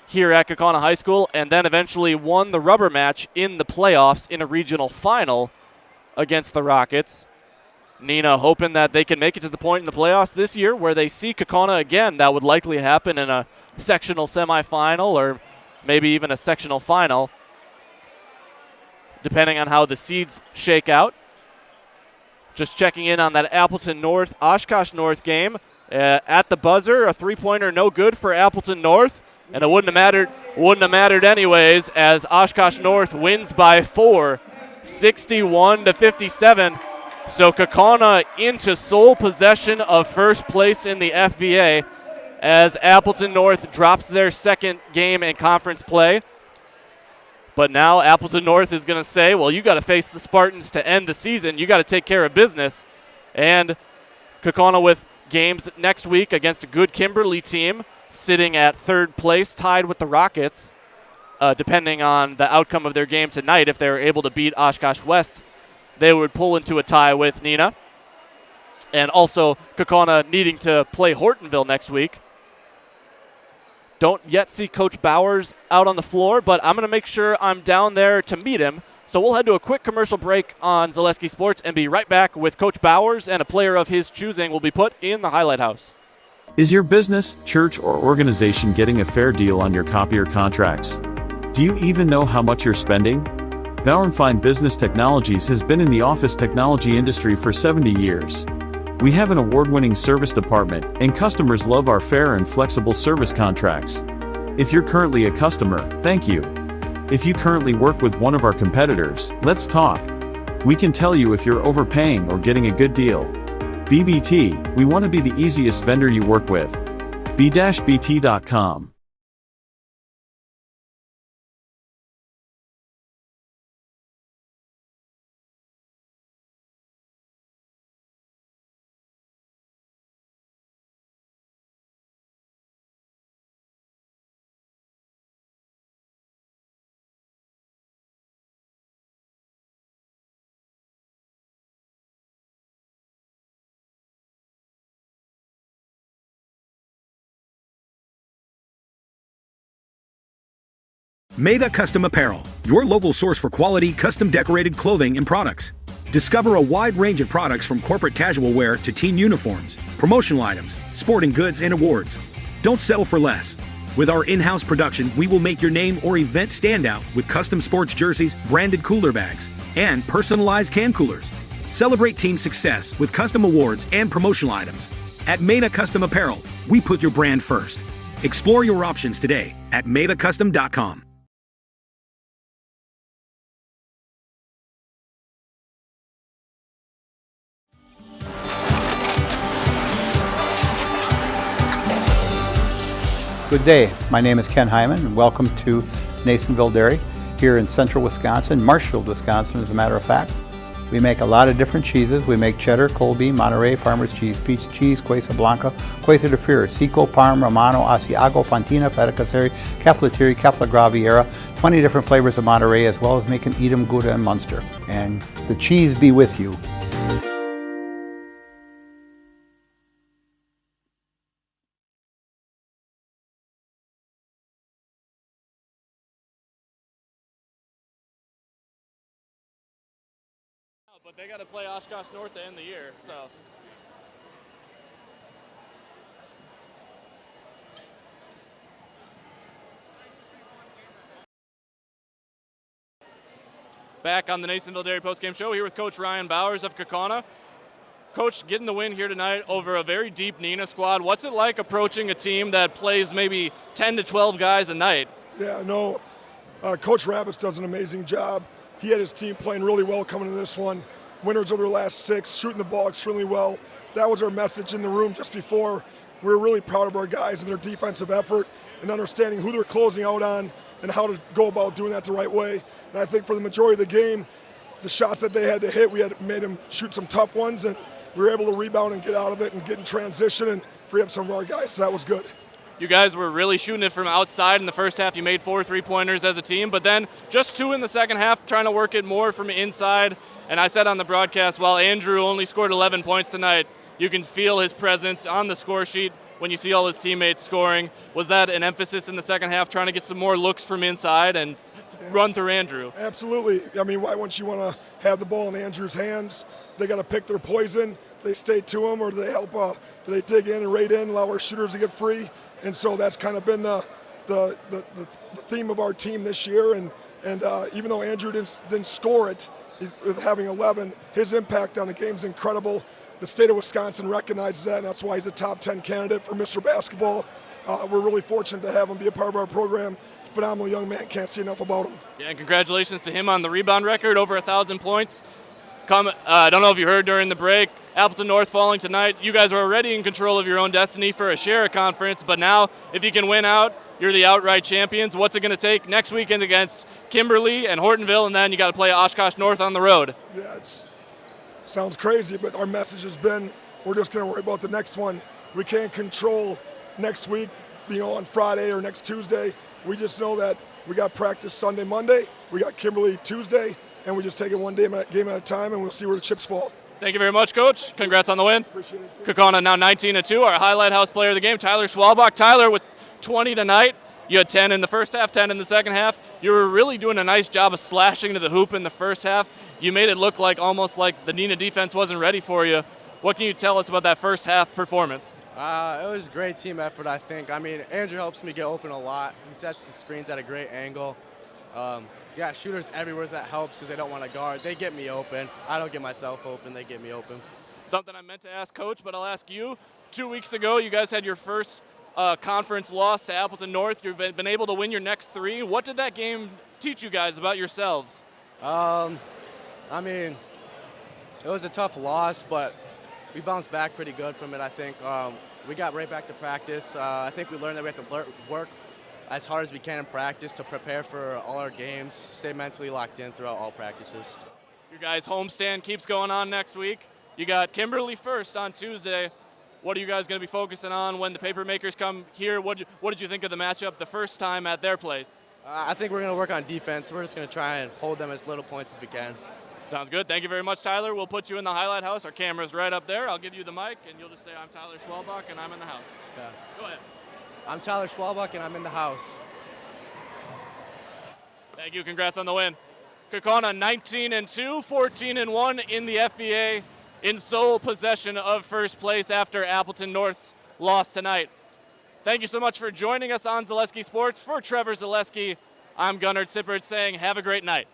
here at Kaukauna High School, and then eventually won the rubber match in the playoffs in a regional final against the Rockets. Neenah hoping that they can make it to the point in the playoffs this year where they see Kaukauna again. That would likely happen in a sectional semifinal or maybe even a sectional final, depending on how the seeds shake out. Just checking in on that Appleton North, Oshkosh North game. At the buzzer, a three-pointer no good for Appleton North, and it wouldn't have mattered anyways, as Oshkosh North wins by 4, 61-57. So Kaukauna into sole possession of first place in the FVA as Appleton North drops their second game in conference play. But now Appleton North is going to say, well, you got to face the Spartans to end the season. You got to take care of business. And Kaukauna with games next week against a good Kimberly team, sitting at third place, tied with the Rockets, depending on the outcome of their game tonight. If they're able to beat Oshkosh West, they would pull into a tie with Neenah. And also Kaukauna needing to play Hortonville next week. Don't yet see Coach Bowers out on the floor, but I'm going to make sure I'm down there to meet him. So we'll head to a quick commercial break on Zaleski Sports and be right back with Coach Bowers, and a player of his choosing will be put in the highlight house. Is your business, church, or organization getting a fair deal on your copier contracts? Do you even know how much you're spending? Bauer & Fine Business Technologies has been in the office technology industry for 70 years. We have an award-winning service department, and customers love our fair and flexible service contracts. If you're currently a customer, thank you. If you currently work with one of our competitors, let's talk. We can tell you if you're overpaying or getting a good deal. BBT, we want to be the easiest vendor you work with. b-bt.com. Meda Custom Apparel, your local source for quality, custom decorated clothing and products. Discover a wide range of products from corporate casual wear to team uniforms, promotional items, sporting goods, and awards. Don't settle for less. With our in-house production, we will make your name or event stand out with custom sports jerseys, branded cooler bags, and personalized can coolers. Celebrate team success with custom awards and promotional items. At Meda Custom Apparel, we put your brand first. Explore your options today at medacustom.com. Good day. My name is Ken Hyman, and welcome to Nasonville Dairy here in central Wisconsin, Marshfield, Wisconsin, as a matter of fact. We make a lot of different cheeses. We make cheddar, Colby, Monterey, Farmer's Cheese, Pizza Cheese, Quesa Blanca, Quesa de Fir, Seco, Parm, Romano, Asiago, Fontina, Feta Caseri, Caflatiri, Cafla Graviera, 20 different flavors of Monterey, as well as making Edam, Gouda, and Munster. And the cheese be with you. But they got to play Oshkosh North to end the year, so. Back on the Nasonville Dairy postgame show here with Coach Ryan Bowers of Kaukauna. Coach, getting the win here tonight over a very deep Neenah squad. What's it like approaching a team that plays maybe 10 to 12 guys a night? Yeah, no, Coach Rabbits does an amazing job. He had his team playing really well coming into this one. Winners of their last 6, shooting the ball extremely well. That was our message in the room just before. We were really proud of our guys and their defensive effort and understanding who they're closing out on and how to go about doing that the right way. And I think for the majority of the game, the shots that they had to hit, we had made them shoot some tough ones, and we were able to rebound and get out of it and get in transition and free up some of our guys, so that was good. You guys were really shooting it from outside in the first half. You made 4 3-pointers as a team, but then just 2 in the second half, trying to work it more from inside. And I said on the broadcast, while Andrew only scored 11 points tonight, you can feel his presence on the score sheet when you see all his teammates scoring. Was that an emphasis in the second half, trying to get some more looks from inside and run through Andrew? Absolutely. I mean, why wouldn't you want to have the ball in Andrew's hands? They got to pick their poison. They stay to him, or do they help? Do they dig in and raid in, allow our shooters to get free? And so that's kind of been the the theme of our team this year. And even though Andrew didn't score it, with having 11, his impact on the game is incredible. The state of Wisconsin recognizes that, and that's why he's a top 10 candidate for Mr. Basketball. We're really fortunate to have him be a part of our program. Phenomenal young man, can't say enough about him. Yeah, and congratulations to him on the rebound record, over 1,000 points. I don't know if you heard during the break, Appleton North falling tonight. You guys are already in control of your own destiny for a share conference, but now if you can win out, you're the outright champions. What's it going to take next weekend against Kimberly and Hortonville, and then you got to play Oshkosh North on the road? Yeah, it sounds crazy, but our message has been we're just going to worry about the next one. We can't control next week, on Friday or next Tuesday. We just know that we got practice Sunday, Monday. We got Kimberly Tuesday, and we just take it one game at a time, and we'll see where the chips fall. Thank you very much, Coach. Congrats on the win. Appreciate it. Kaukauna now 19-2. Our highlight house player of the game, Tyler Schwalbach. Tyler with 20 tonight. You had 10 in the first half, 10 in the second half. You were really doing a nice job of slashing to the hoop in the first half. You made it look like almost like the Neenah defense wasn't ready for you. What can you tell us about that first half performance? It was a great team effort, I think. I mean, Andrew helps me get open a lot. He sets the screens at a great angle. Yeah, shooters everywhere, so that helps because they don't want to guard. They get me open. I don't get myself open. They get me open. Something I meant to ask Coach, but I'll ask you. 2 weeks ago, you guys had your first conference loss to Appleton North. You've been able to win your next 3. What did that game teach you guys about yourselves? I mean, it was a tough loss, but we bounced back pretty good from it, I think. We got right back to practice. I think we learned that we have to work as hard as we can in practice to prepare for all our games, stay mentally locked in throughout all practices. Your guys' homestand keeps going on next week. You got Kimberly first on Tuesday. What are you guys going to be focusing on when the paper makers come here? What did you think of the matchup the first time at their place? I think we're going to work on defense. We're just going to try and hold them as little points as we can. Sounds good. Thank you very much, Tyler. We'll put you in the highlight house. Our camera's right up there. I'll give you the mic, and you'll just say, I'm Tyler Schwalbach, and I'm in the house. Yeah. Go ahead. I'm Tyler Schwalbach, and I'm in the house. Thank you. Congrats on the win. Kaukauna 19-2, 14-1 in the FBA, in sole possession of first place after Appleton North's loss tonight. Thank you so much for joining us on Zaleski Sports. For Trevor Zaleski, I'm Gunnar Zippert saying have a great night.